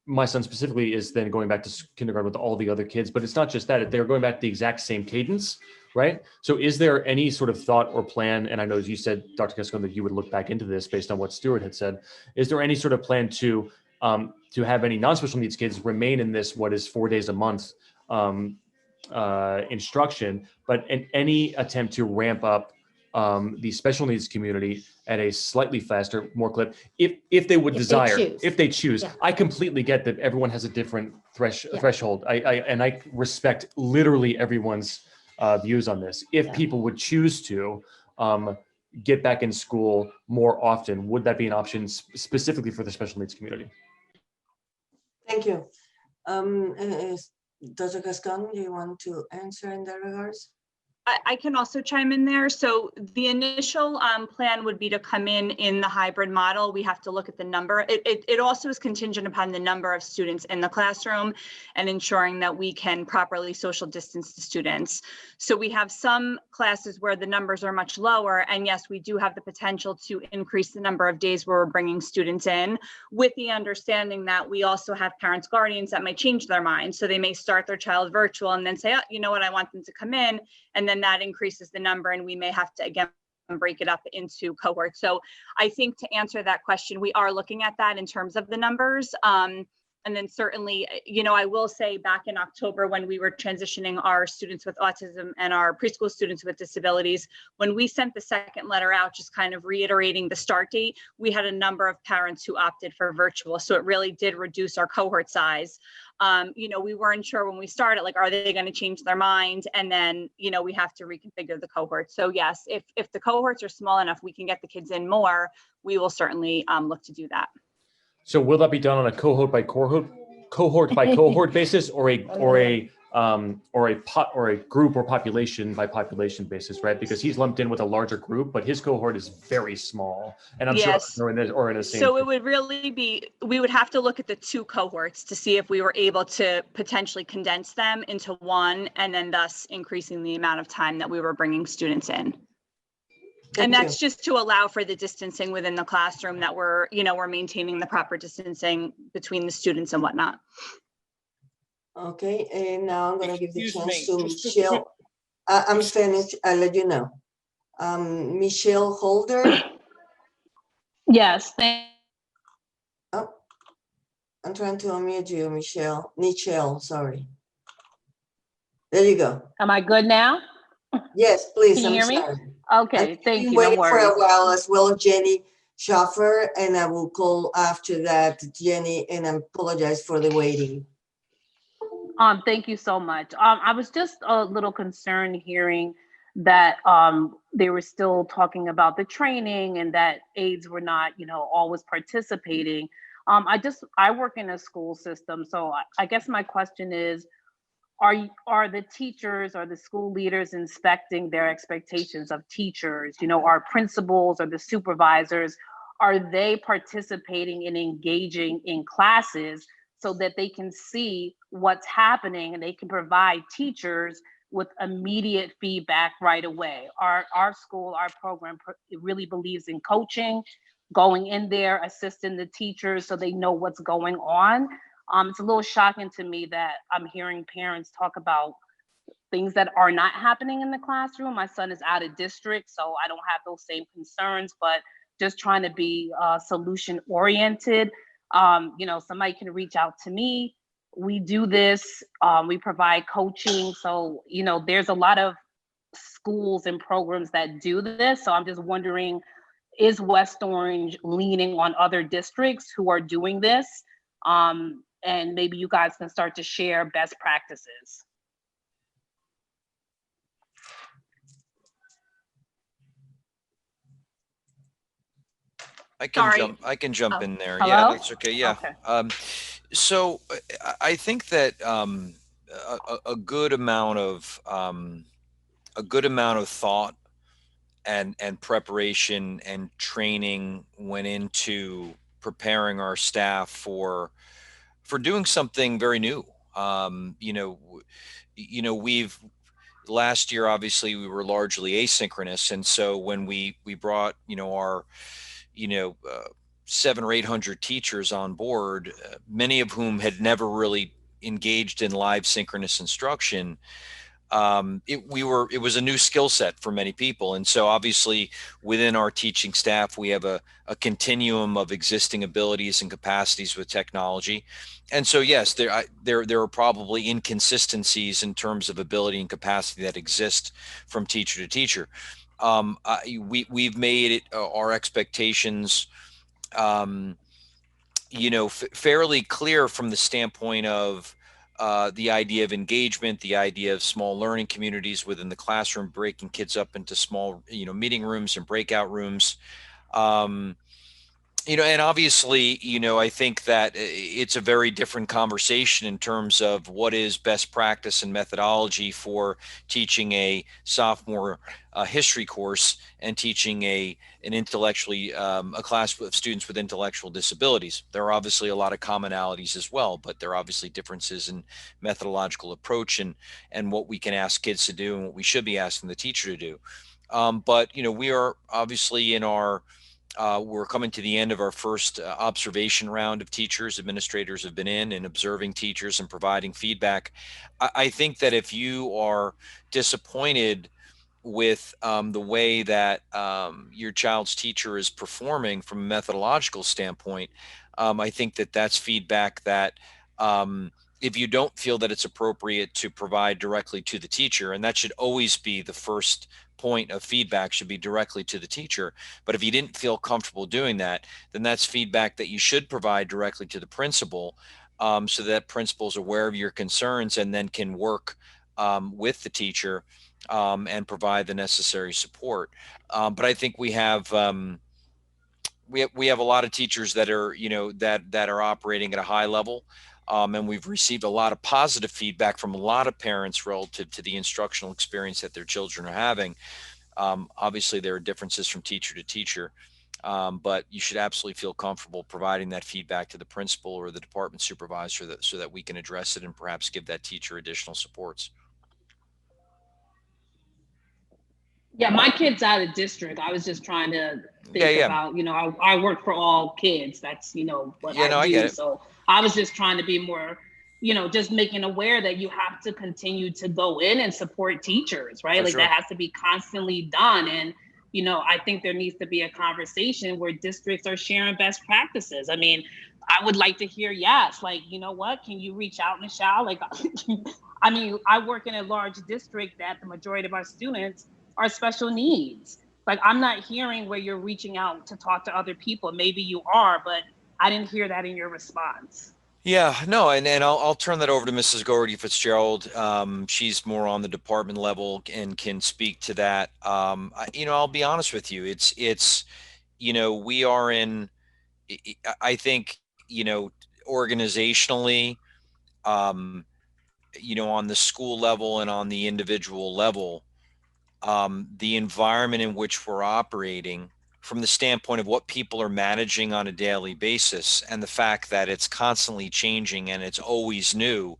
S6: my son specifically is then going back to kindergarten with all the other kids, but it's not just that, they're going back to the exact same cadence, right? So is there any sort of thought or plan, and I know as you said, Dr. Cascone, that you would look back into this based on what Stuart had said, is there any sort of plan to have any non-special needs kids remain in this, what is 4 days a month instruction, but in any attempt to ramp up the special needs community at a slightly faster, more clip, if they would desire, if they choose. Yeah. I completely get that everyone has a different threshold. I respect literally everyone's views on this. If people would choose to, get back in school more often? Would that be an option specifically for the special needs community?
S1: Thank you. Dr. Cascone, do you want to answer in that regards?
S3: I can also chime in there. So the initial plan would be to come in the hybrid model. We have to look at the number. It also is contingent upon the number of students in the classroom and ensuring that we can properly social distance the students. So we have some classes where the numbers are much lower. And yes, we do have the potential to increase the number of days where we're bringing students in, with the understanding that we also have parents, guardians that might change their minds. So they may start their child virtual and then say, oh, you know what, I want them to come in. And then that increases the number, and we may have to again break it up into cohorts. So I think to answer that question, we are looking at that in terms of the numbers. And then certainly, you know, I will say back in October when we were transitioning our students with autism and our preschool students with disabilities, when we sent the second letter out, just kind of reiterating the start date, we had a number of parents who opted for virtual. So it really did reduce our cohort size. You know, we weren't sure when we started, like, are they going to change their mind? And then, you know, we have to reconfigure the cohort. So yes, if the cohorts are small enough, we can get the kids in more, we will certainly look to do that.
S6: So will that be done on a cohort by cohort basis, or a group or population by population basis, right? Because he's lumped in with a larger group, but his cohort is very small, and I'm
S3: yes.
S6: sure or in the same.
S3: So it would really be, we would have to look at the two cohorts to see if we were able to potentially condense them into one, and then thus increasing the amount of time that we were bringing students in. And that's just to allow for the distancing within the classroom, that we're maintaining the proper distancing between the students and whatnot.
S1: Okay, and now I'm going to give the chance to
S9: just
S1: Michelle. I'm finished. I'll let you know. Michelle Holder.
S14: Yes.
S1: Oh, I'm trying to unmute you, Michelle. Nichelle, sorry. There you go.
S14: Am I good now?
S1: Yes, please.
S14: Can you
S1: I'm
S14: hear me?
S1: sorry.
S14: Okay, thank you. No
S1: Waiting for
S14: worries.
S1: a while, as well as Jenny Schaffer, and I will call after that Jenny, and I apologize for the waiting.
S14: Thank you so much. I was just a little concerned hearing that they were still talking about the training and that aides were not, always participating. I work in a school system, so I guess my question is, are the teachers or the school leaders inspecting their expectations of teachers? Our principals or the supervisors, are they participating and engaging in classes so that they can see what's happening and they can provide teachers with immediate feedback right away? Our school, our program, it really believes in coaching, going in there, assisting the teachers so they know what's going on. It's a little shocking to me that I'm hearing parents talk about things that are not happening in the classroom. My son is out of district, so I don't have those same concerns, but just trying to be solution oriented. Somebody can reach out to me. We do this, we provide coaching. So, there's a lot of schools and programs that do this. So I'm just wondering, is West Orange leaning on other districts who are doing this? And maybe you guys can start to share best practices.
S2: I can jump in there.
S14: Hello?
S2: Yeah, that's okay. Yeah.
S14: Okay.
S2: So I think that a good amount of thought and preparation and training went into preparing our staff for doing something very new. We've last year, obviously we were largely asynchronous. And so when we brought, our, 700 or 800 teachers on board, many of whom had never really engaged in live synchronous instruction, it was a new skill set for many people. And so obviously within our teaching staff, we have a continuum of existing abilities and capacities with technology. And so, yes, there are probably inconsistencies in terms of ability and capacity that exist from teacher to teacher. We've made it our expectations, fairly clear from the standpoint of the idea of engagement, the idea of small learning communities within the classroom, breaking kids up into small, meeting rooms and breakout rooms. And obviously, I think that it's a very different conversation in terms of what is best practice and methodology for teaching a sophomore history course and teaching an intellectually a class of students with intellectual disabilities. There are obviously a lot of commonalities as well, but there are obviously differences in methodological approach and what we can ask kids to do and what we should be asking the teacher to do. But we are obviously we're coming to the end of our first observation round of teachers. Administrators have been in and observing teachers and providing feedback. I think that if you are disappointed with the way that your child's teacher is performing from a methodological standpoint, I think that that's feedback that if you don't feel that it's appropriate to provide directly to the teacher, and that should always be the first point of feedback, should be directly to the teacher. But if you didn't feel comfortable doing that, then that's feedback that you should provide directly to the principal, so that principal's aware of your concerns and then can work with the teacher and provide the necessary support. But I think we have a lot of teachers that are that are operating at a high level. And we've received a lot of positive feedback from a lot of parents relative to the instructional experience that their children are having. Obviously, there are differences from teacher to teacher, but you should absolutely feel comfortable providing that feedback to the principal or the department supervisor so that we can address it and perhaps give that teacher additional supports.
S14: Yeah, my kid's out of district. I was just trying to think about, I work for all kids. That's, what I do.
S2: I get it.
S14: So I was just trying to be more, just making aware that you have to continue to go in and support teachers, right?
S2: For sure.
S14: That has to be constantly done. And, I think there needs to be a conversation where districts are sharing best practices. I mean, I would like to hear, yes, what, can you reach out, Michelle? I mean, I work in a large district that the majority of our students are special needs. I'm not hearing where you're reaching out to talk to other people. Maybe you are, but I didn't hear that in your response.
S2: Yeah, no, and I'll turn that over to Mrs. Gordy Fitzgerald. She's more on the department level and can speak to that. I'll be honest with you. It's we are in, I think, organizationally, on the school level and on the individual level, the environment in which we're operating from the standpoint of what people are managing on a daily basis and the fact that it's constantly changing and it's always new,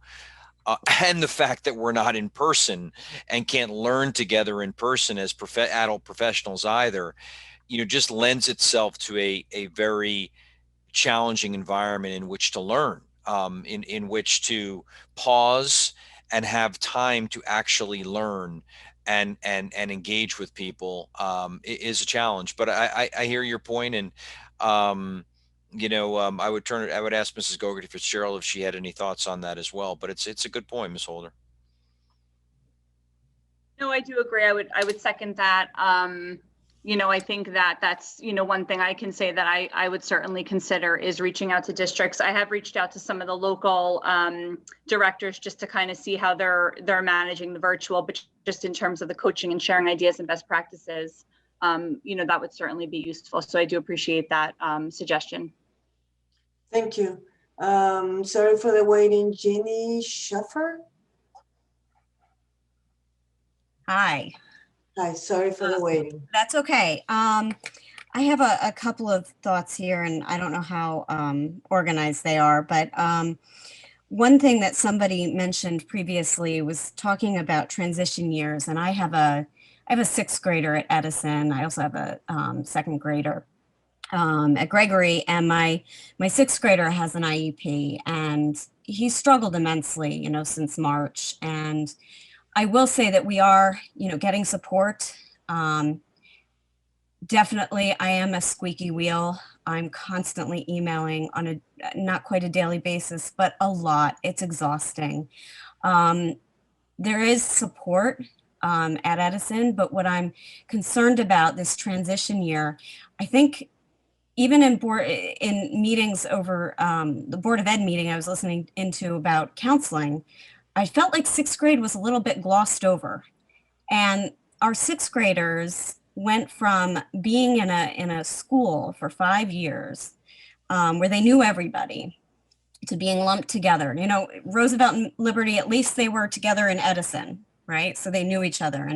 S2: and the fact that we're not in person and can't learn together in person as adult professionals either, just lends itself to a very challenging environment in which to learn, in which to pause and have time to actually learn and engage with people is a challenge. But I hear your point, and I would ask Mrs. Gogarty Fitzgerald if she had any thoughts on that as well. But it's a good point, Ms. Holder.
S3: No, I do agree. I would second that. I think that's, one thing I can say that I would certainly consider is reaching out to districts. I have reached out to some of the local directors just to kind of see how they're managing the virtual, but just in terms of the coaching and sharing ideas and best practices, that would certainly be useful. So I do appreciate that suggestion.
S1: Thank you. Sorry for the waiting. Jenny Schaffer?
S15: Hi.
S1: Hi, sorry for the waiting.
S15: That's okay. I have a couple of thoughts here, and I don't know how organized they are, but one thing that somebody mentioned previously was talking about transition years, and I have a sixth grader at Edison. I also have a second grader at Gregory, and my sixth grader has an IEP, and he struggled immensely, since March. And I will say that we are, getting support. Definitely, I am a squeaky wheel. I'm constantly emailing on a not quite a daily basis, but a lot. It's exhausting. There is support at Edison, but what I'm concerned about this transition year, I think even in meetings over the Board of Ed meeting I was listening into about counseling, I felt like sixth grade was a little bit glossed over. And our sixth graders went from being in a school for 5 years where they knew everybody to being lumped together. You know, Roosevelt and Liberty, at least they were together in Edison, right? So they knew each other.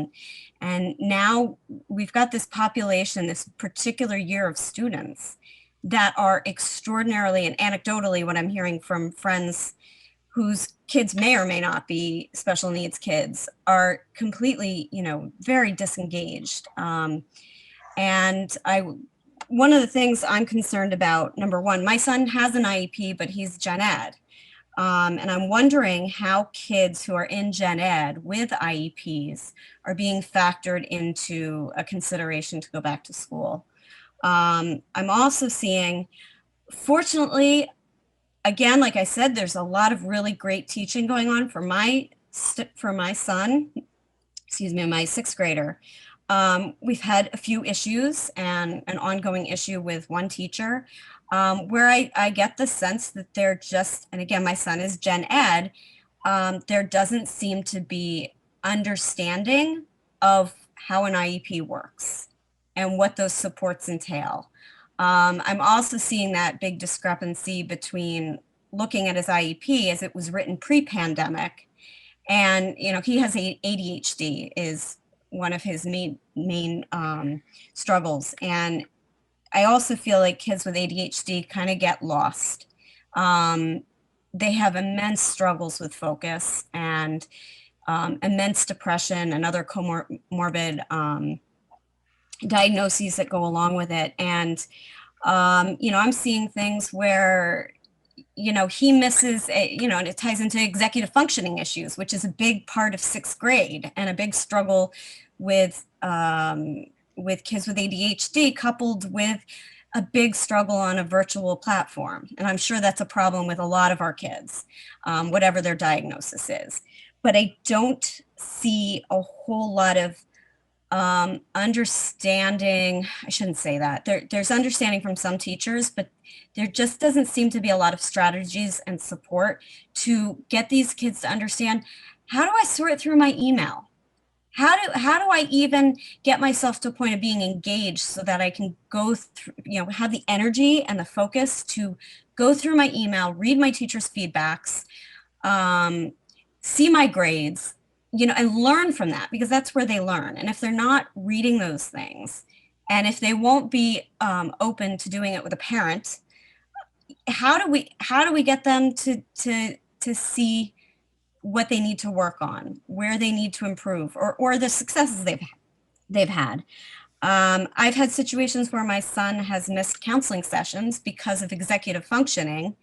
S15: And now we've got this population, this particular year of students that are extraordinarily, and anecdotally, what I'm hearing from friends whose kids may or may not be special needs kids, are completely, you know, very disengaged. And one of the things I'm concerned about, number one, my son has an IEP, but he's gen ed. And I'm wondering how kids who are in gen ed with IEPs are being factored into a consideration to go back to school. I'm also seeing, fortunately, again, like I said, there's a lot of really great teaching going on for my son, excuse me, my sixth grader. We've had a few issues and an ongoing issue with one teacher where I get the sense that they're just, and again, my son is gen ed, there doesn't seem to be understanding of how an IEP works and what those supports entail. I'm also seeing that big discrepancy between looking at his IEP as it was written pre-pandemic, and you know, he has ADHD is one of his main struggles, and I also feel like kids with ADHD kind of get lost. They have immense struggles with focus and immense depression and other comorbid diagnoses that go along with it. And, you know, I'm seeing things where, you know, he misses, you know, and it ties into executive functioning issues, which is a big part of sixth grade and a big struggle with kids with ADHD, coupled with a big struggle on a virtual platform. And I'm sure that's a problem with a lot of our kids, whatever their diagnosis is. But I don't see a whole lot of understanding. I shouldn't say that. There's understanding from some teachers, but there just doesn't seem to be a lot of strategies and support to get these kids to understand, how do I sort through my email? How do I even get myself to a point of being engaged so that I can go through, you know, have the energy and the focus to go through my email, read my teacher's feedbacks, see my grades, you know, and learn from that, because that's where they learn. And if they're not reading those things, and if they won't be open to doing it with a parent, how do we get them to see what they need to work on, where they need to improve, or the successes they've had? I've had situations where my son has missed counseling sessions because of executive functioning.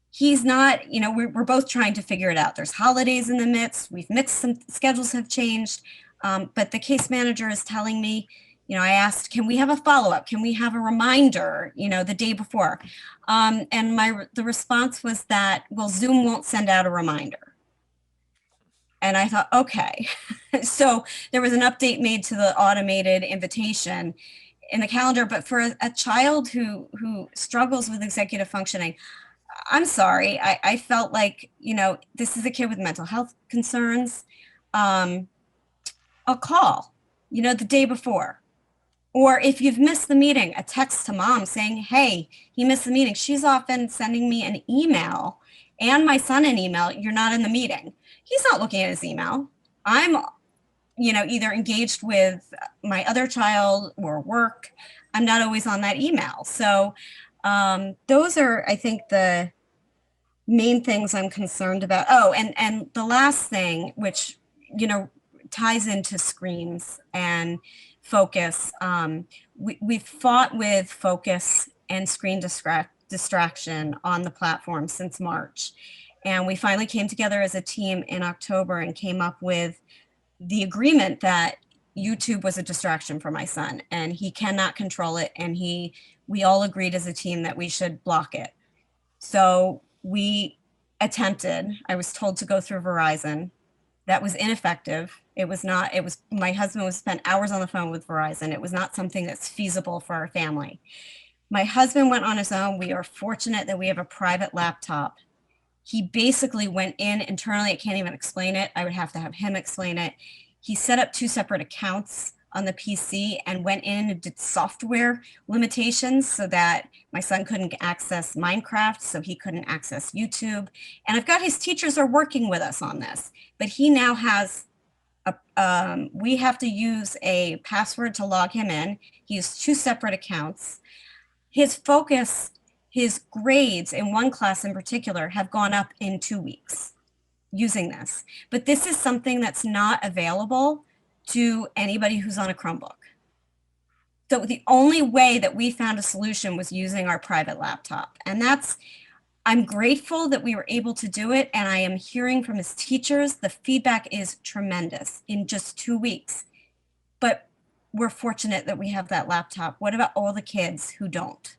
S15: He's not, you know, we're both trying to figure it out. There's holidays in the midst. We've mixed, some schedules have changed. But the case manager is telling me, you know, I asked, can we have a follow-up? Can we have a reminder, you know, the day before? And the response was that, well, Zoom won't send out a reminder. And I thought, okay. So there was an update made to the automated invitation in the calendar, but for a child who struggles with executive functioning, I'm sorry, I felt like, you know, this is a kid with mental health concerns. I'll call, you know, the day before. Or if you've missed the meeting, a text to mom saying, hey, he missed the meeting. She's often sending me an email and my son an email, you're not in the meeting. He's not looking at his email. I'm, you know, either engaged with my other child or work. I'm not always on that email. So those are, I think, the main things I'm concerned about. Oh, and the last thing, which, you know, ties into screens and focus. We've fought with focus and screen distraction on the platform since March. And we finally came together as a team in October and came up with the agreement that YouTube was a distraction for my son and he cannot control it. And we all agreed as a team that we should block it. So we attempted, I was told to go through Verizon. That was ineffective. My husband was spent hours on the phone with Verizon. It was not something that's feasible for our family. My husband went on his own. We are fortunate that we have a private laptop. He basically went in internally. I can't even explain it. I would have to have him explain it. He set up 2 separate accounts on the PC and went in and did software limitations so that my son couldn't access Minecraft, so he couldn't access YouTube. And I've got his teachers are working with us on this, but he now has we have to use a password to log him in. He has 2 separate accounts. His focus, his grades in one class in particular have gone up in 2 weeks using this. But this is something that's not available to anybody who's on a Chromebook. So the only way that we found a solution was using our private laptop. And I'm grateful that we were able to do it. And I am hearing from his teachers, the feedback is tremendous in just 2 weeks. But we're fortunate that we have that laptop. What about all the kids who don't?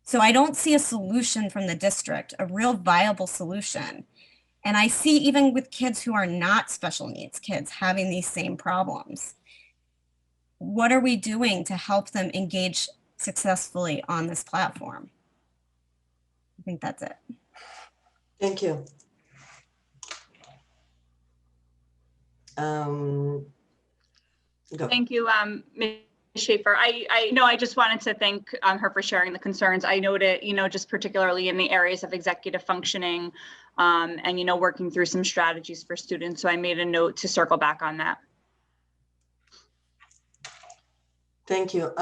S15: So I don't see a solution from the district, a real viable solution. And I see even with kids who are not special needs kids having these same problems. What are we doing to help them engage successfully on this platform? I think that's it.
S1: Thank you. Go.
S3: Thank you, Ms. Schaefer. I know I just wanted to thank her for sharing the concerns. I noted, just particularly in the areas of executive functioning and, working through some strategies for students. So I made a note to circle back on that.
S1: Thank you.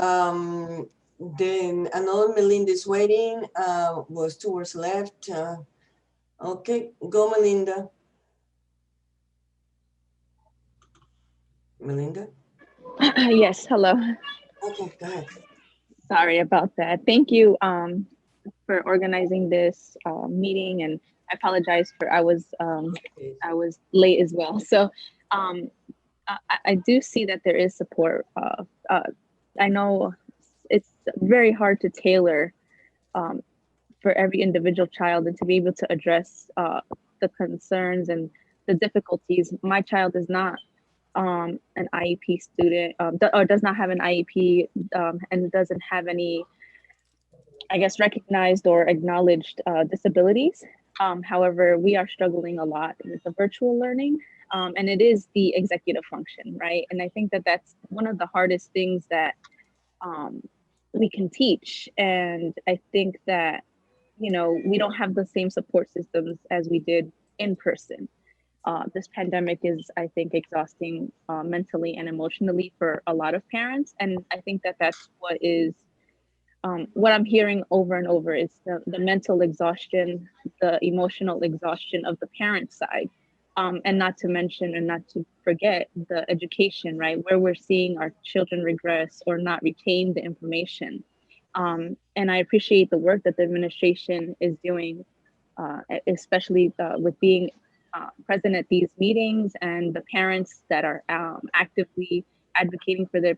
S1: Then another Melinda is waiting. Was 2 words left. Okay, go Melinda. Melinda?
S16: Yes, hello.
S1: Okay, go ahead.
S16: Sorry about that. Thank you for organizing this meeting, and I apologize for I was late as well. So I do see that there is support. I know it's very hard to tailor for every individual child and to be able to address the concerns and the difficulties. My child is not an IEP student or does not have an IEP and doesn't have any, I guess, recognized or acknowledged disabilities. However, we are struggling a lot with the virtual learning and it is the executive function, right? And I think that that's one of the hardest things that we can teach. And I think that, we don't have the same support systems as we did in person. This pandemic is, I think, exhausting mentally and emotionally for a lot of parents. And I think that that's what I'm hearing over and over is the mental exhaustion, the emotional exhaustion of the parent side. And not to mention and not to forget the education, right? Where we're seeing our children regress or not retain the information. And I appreciate the work that the administration is doing, especially with being present at these meetings and the parents that are actively advocating for their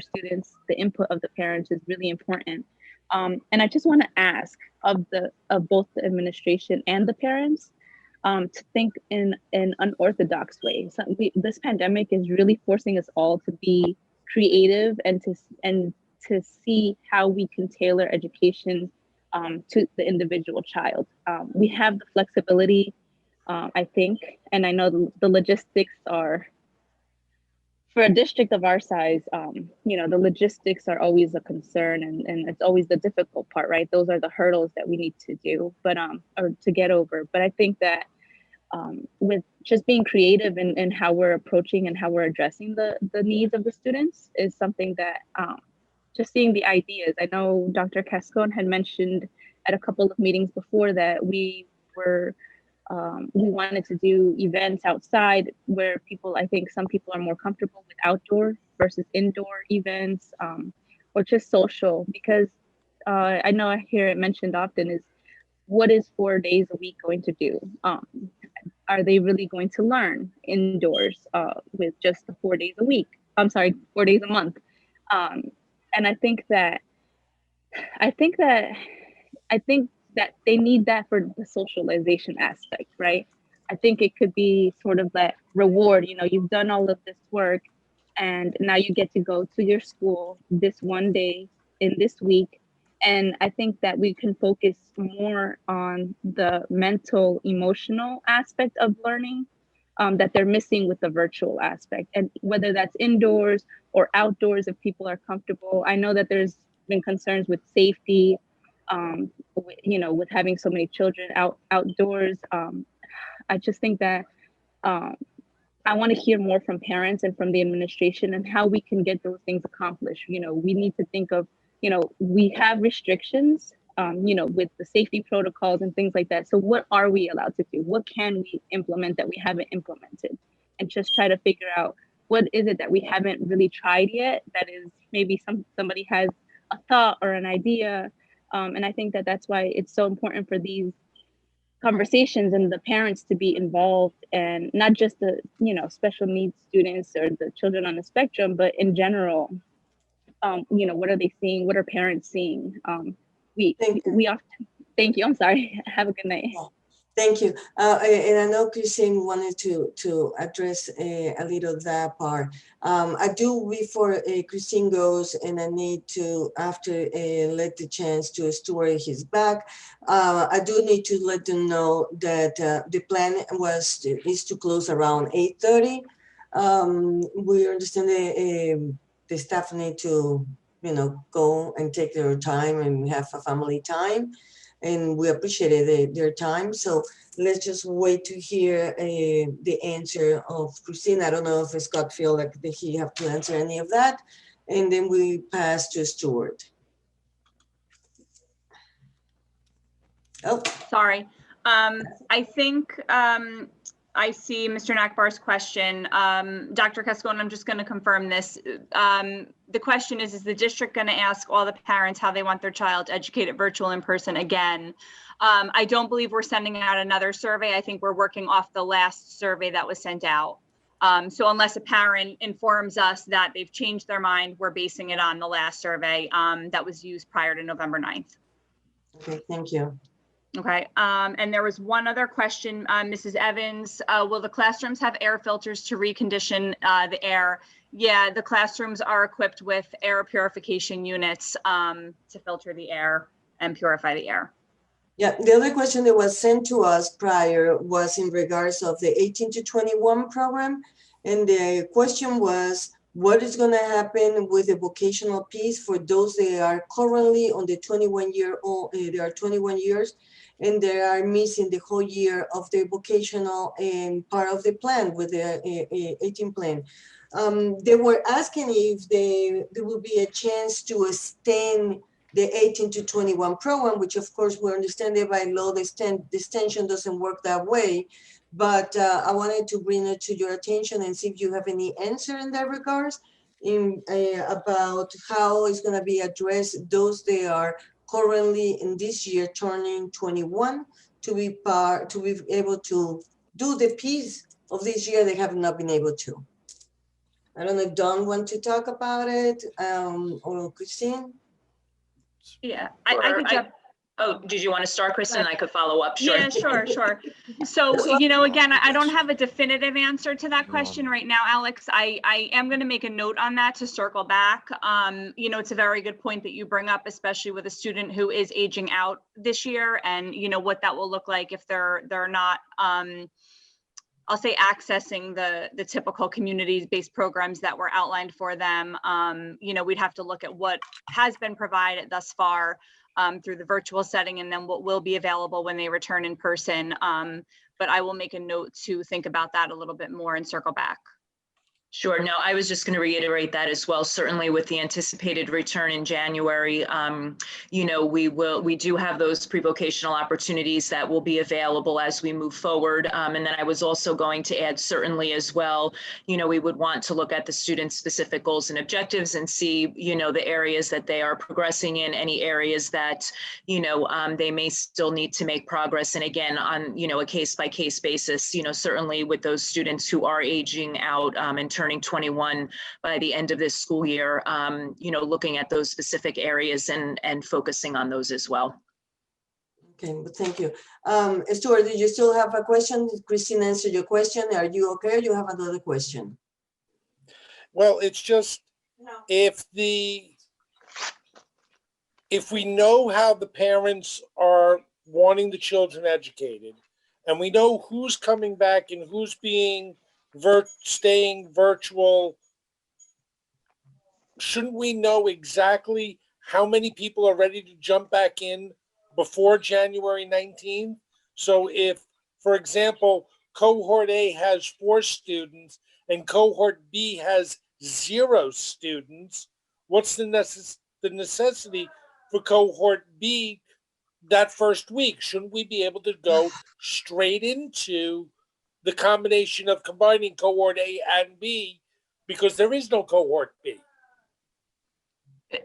S16: students. The input of the parents is really important. And I just want to ask of both the administration and the parents to think in an unorthodox way. So this pandemic is really forcing us all to be creative and to see how we can tailor education to the individual child. We have the flexibility, I think, and I know the logistics are, for a district of our size, the logistics are always a concern and it's always the difficult part, right? Those are the hurdles that we need to do, or to get over. But I think that with just being creative in how we're approaching and how we're addressing the needs of the students is something that just seeing the ideas. I know Dr. Cascone had mentioned at a couple of meetings before that we wanted to do events outside where I think some people are more comfortable with outdoor versus indoor events, or just social, because I know I hear it mentioned often is, what is 4 days a week going to do? Are they really going to learn indoors with just the 4 days a week? 4 days a month. And I think that they need that for the socialization aspect, right? I think it could be sort of that reward, you've done all of this work and now you get to go to your school this one day in this week. And I think that we can focus more on the mental, emotional aspect of learning that they're missing with the virtual aspect. And whether that's indoors or outdoors, if people are comfortable. I know that there's been concerns with safety, with having so many children outdoors. I just think that I want to hear more from parents and from the administration and how we can get those things accomplished. We need to think of, we have restrictions, with the safety protocols and things like that. So what are we allowed to do? What can we implement that we haven't implemented? And just try to figure out what is it that we haven't really tried yet that is maybe somebody has a thought or an idea. And I think that that's why it's so important for these conversations and the parents to be involved, and not just the special needs students or the children on the spectrum, but in general. What are they seeing? What are parents seeing? We often, thank you. I'm sorry. Have a good night.
S1: Thank you. And I know Christine wanted to address a little that part. I do, before Christine goes, and I need to, after let the chance to Stuart his back, I do need to let them know that the plan is to close around 8:30. We understand the staff need to, go and take their time and have a family time. And we appreciated their time. So let's just wait to hear the answer of Christine. I don't know if Scott feel like he have to answer any of that. And then we pass to Stuart. Oh,
S3: sorry. I think I see Mr. Nakbar's question. Dr. Cascone, I'm just going to confirm this. The question is the district going to ask all the parents how they want their child educated virtual in person again? I don't believe we're sending out another survey. I think we're working off the last survey that was sent out. So unless a parent informs us that they've changed their mind, we're basing it on the last survey that was used prior to November 9th.
S1: Okay, thank you.
S3: Okay, and there was one other question, Mrs. Evans, will the classrooms have air filters to recondition the air? Yeah, the classrooms are equipped with air purification units to filter the air and purify the air.
S1: Yeah, the other question that was sent to us prior was in regards of the 18 to 21 program. And the question was, what is going to happen with the vocational piece for those that are currently on the 21-year-old, they are 21 years, and they are missing the whole year of their vocational and part of the plan with the 18 plan. They were asking if there will be a chance to extend the 18 to 21 program, which of course we understand that by law, the extension doesn't work that way. But I wanted to bring it to your attention and see if you have any answer in that regards about how it's going to be addressed those they are currently in this year turning 21 to be able to do the piece of this year they have not been able to. I don't know if Don wants to talk about it or Christine.
S3: Yeah, I could jump.
S4: Oh, did you want to start, Kristen? I could follow up. Sure.
S3: Yeah, sure. So, again, I don't have a definitive answer to that question right now, Alex. I am going to make a note on that to circle back. It's a very good point that you bring up, especially with a student who is aging out this year and, what that will look like if they're not, I'll say, accessing the typical community-based programs that were outlined for them. We'd have to look at what has been provided thus far through the virtual setting, and then what will be available when they return in person. But I will make a note to think about that a little bit more and circle back.
S4: Sure. No, I was just going to reiterate that as well. Certainly with the anticipated return in January, we do have those pre-vocational opportunities that will be available as we move forward. And then I was also going to add certainly as well, we would want to look at the student specific goals and objectives and see, the areas that they are progressing in, any areas that, they may still need to make progress. And again, on, a case by case basis, certainly with those students who are aging out and turning 21 by the end of this school year, looking at those specific areas and focusing on those as well.
S1: Okay, well, thank you. Stuart, do you still have a question? Did Christine answer your question? Are you okay? Or you have another question?
S9: Well, it's just if the if we know how the parents are wanting the children educated, and we know who's coming back and who's being staying virtual, shouldn't we know exactly how many people are ready to jump back in before January 19th? So if, for example, cohort A has 4 students and cohort B has 0 students, what's the necessity for cohort B that first week? Shouldn't we be able to go straight into the combination of combining cohort A and B, because there is no cohort B?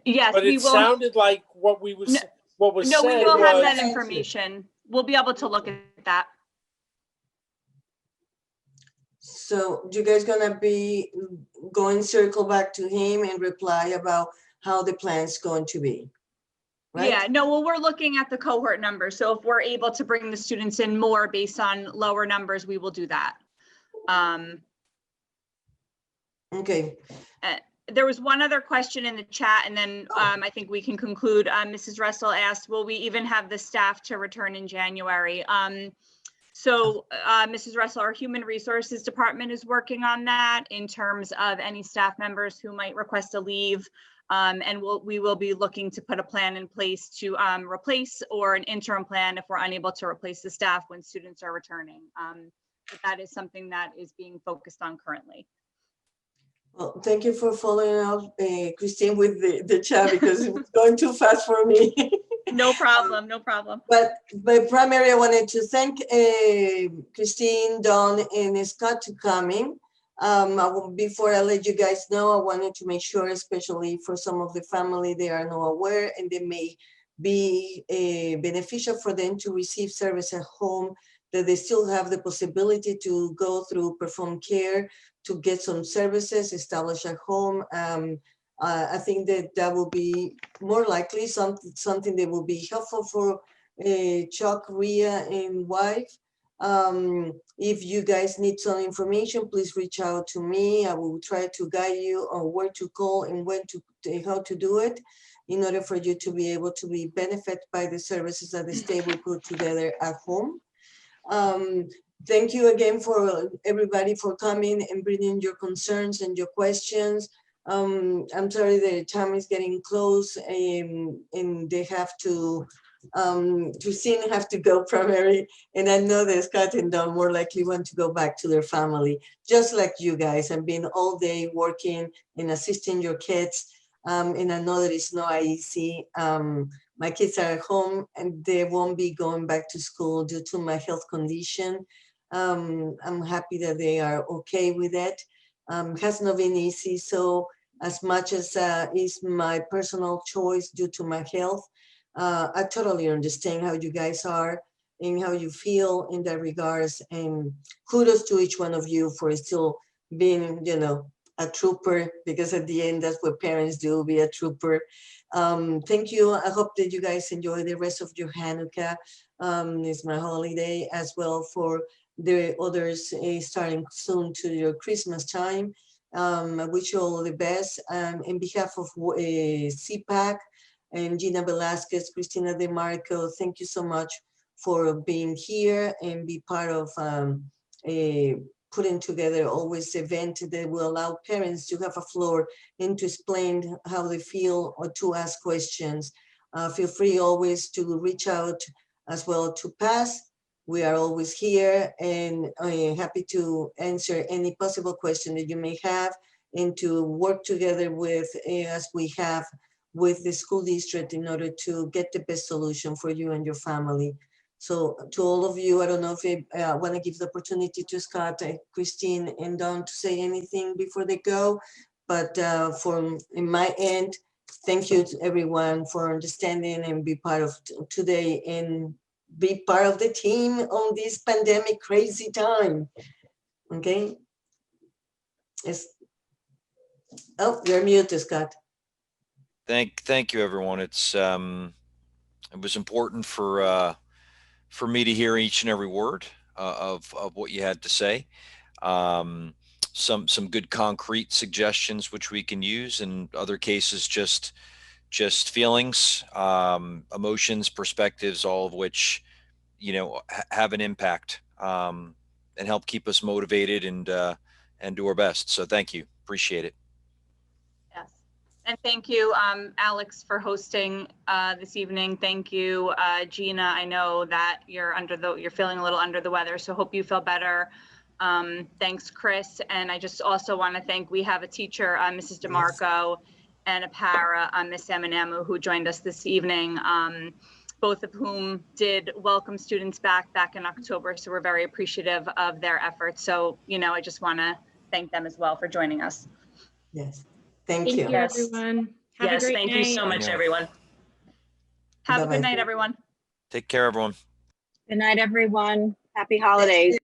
S3: Yes,
S9: but
S3: we
S9: it
S3: will.
S9: sounded like what was
S3: No,
S9: said
S3: we will have that
S9: was,
S3: information. We'll be able to look at that.
S1: So you guys gonna be going circle back to him and reply about how the plan's going to be, right?
S3: Yeah, no, well, we're looking at the cohort numbers. So if we're able to bring the students in more based on lower numbers, we will do that.
S1: Okay.
S3: There was one other question in the chat, and then I think we can conclude. Mrs. Russell asked, will we even have the staff to return in January? So Mrs. Russell, our Human Resources Department is working on that in terms of any staff members who might request a leave. And we will be looking to put a plan in place to replace, or an interim plan if we're unable to replace the staff when students are returning. But that is something that is being focused on currently.
S1: Well, thank you for following up, Christine, with the chat, because it was going too fast for me.
S3: No problem, no problem.
S1: But primarily, I wanted to thank Christine, Dawn, and Scott to coming. Before I let you guys know, I wanted to make sure, especially for some of the family, they are not aware, and they may be beneficial for them to receive service at home, that they still have the possibility to go through Perform Care to get some services established at home. I think that will be more likely something that will be helpful for Chuck, Rhea, and wife. If you guys need some information, please reach out to me. I will try to guide you on where to call and when to how to do it, in order for you to be able to be benefited by the services that the state will put together at home. Thank you again for everybody for coming and bringing your concerns and your questions. I'm sorry the time is getting close, and they have to Christine have to go primary, and I know that Scott and Don more likely want to go back to their family, just like you guys, and been all day working and assisting your kids. And I know that it's not easy. My kids are at home and they won't be going back to school due to my health condition. I'm happy that they are okay with it. Has not been easy. So as much as is my personal choice due to my health, I totally understand how you guys are and how you feel in that regards. And kudos to each one of you for still being, a trooper, because at the end, that's what parents do, be a trooper. Thank you. I hope that you guys enjoy the rest of your Hanukkah. It's my holiday as well for the others starting soon to your Christmas time. I wish you all the best. In behalf of CPAC and Gina Velasquez, Cristina DeMarco, thank you so much for being here and be part of putting together always event that will allow parents to have a floor and to explain how they feel or to ask questions. Feel free always to reach out as well to PASS. We are always here and happy to answer any possible question that you may have and to work together with, as we have with the school district, in order to get the best solution for you and your family. So to all of you, I don't know if I want to give the opportunity to Scott, Christine, and Dawn to say anything before they go. But from in my end, thank you to everyone for understanding and be part of today and be part of the team on this pandemic crazy time. Okay. Oh, you're muted, Scott.
S2: Thank you, everyone. It was important for me to hear each and every word of what you had to say. Some good concrete suggestions which we can use, in other cases just just feelings, emotions, perspectives, all of which, you know, have an impact and help keep us motivated and do our best. So thank you. Appreciate it.
S3: Yes. And thank you, Alex, for hosting this evening. Thank you, Gina. I know that you're feeling a little under the weather, so hope you feel better. Thanks, Chris. And I just also want to thank, we have a teacher, Mrs. DeMarco, and a para, Miss Eminamu, who joined us this evening, both of whom did welcome students back in October. So we're very appreciative of their efforts. So, you know, I just want to thank them as well for joining us.
S1: Yes. Thank you.
S3: Yes.
S4: Everyone. Have a great
S3: Thank
S4: night.
S3: you so much, everyone. Have a good night, everyone.
S2: Take care, everyone.
S16: Good night, everyone. Happy holidays.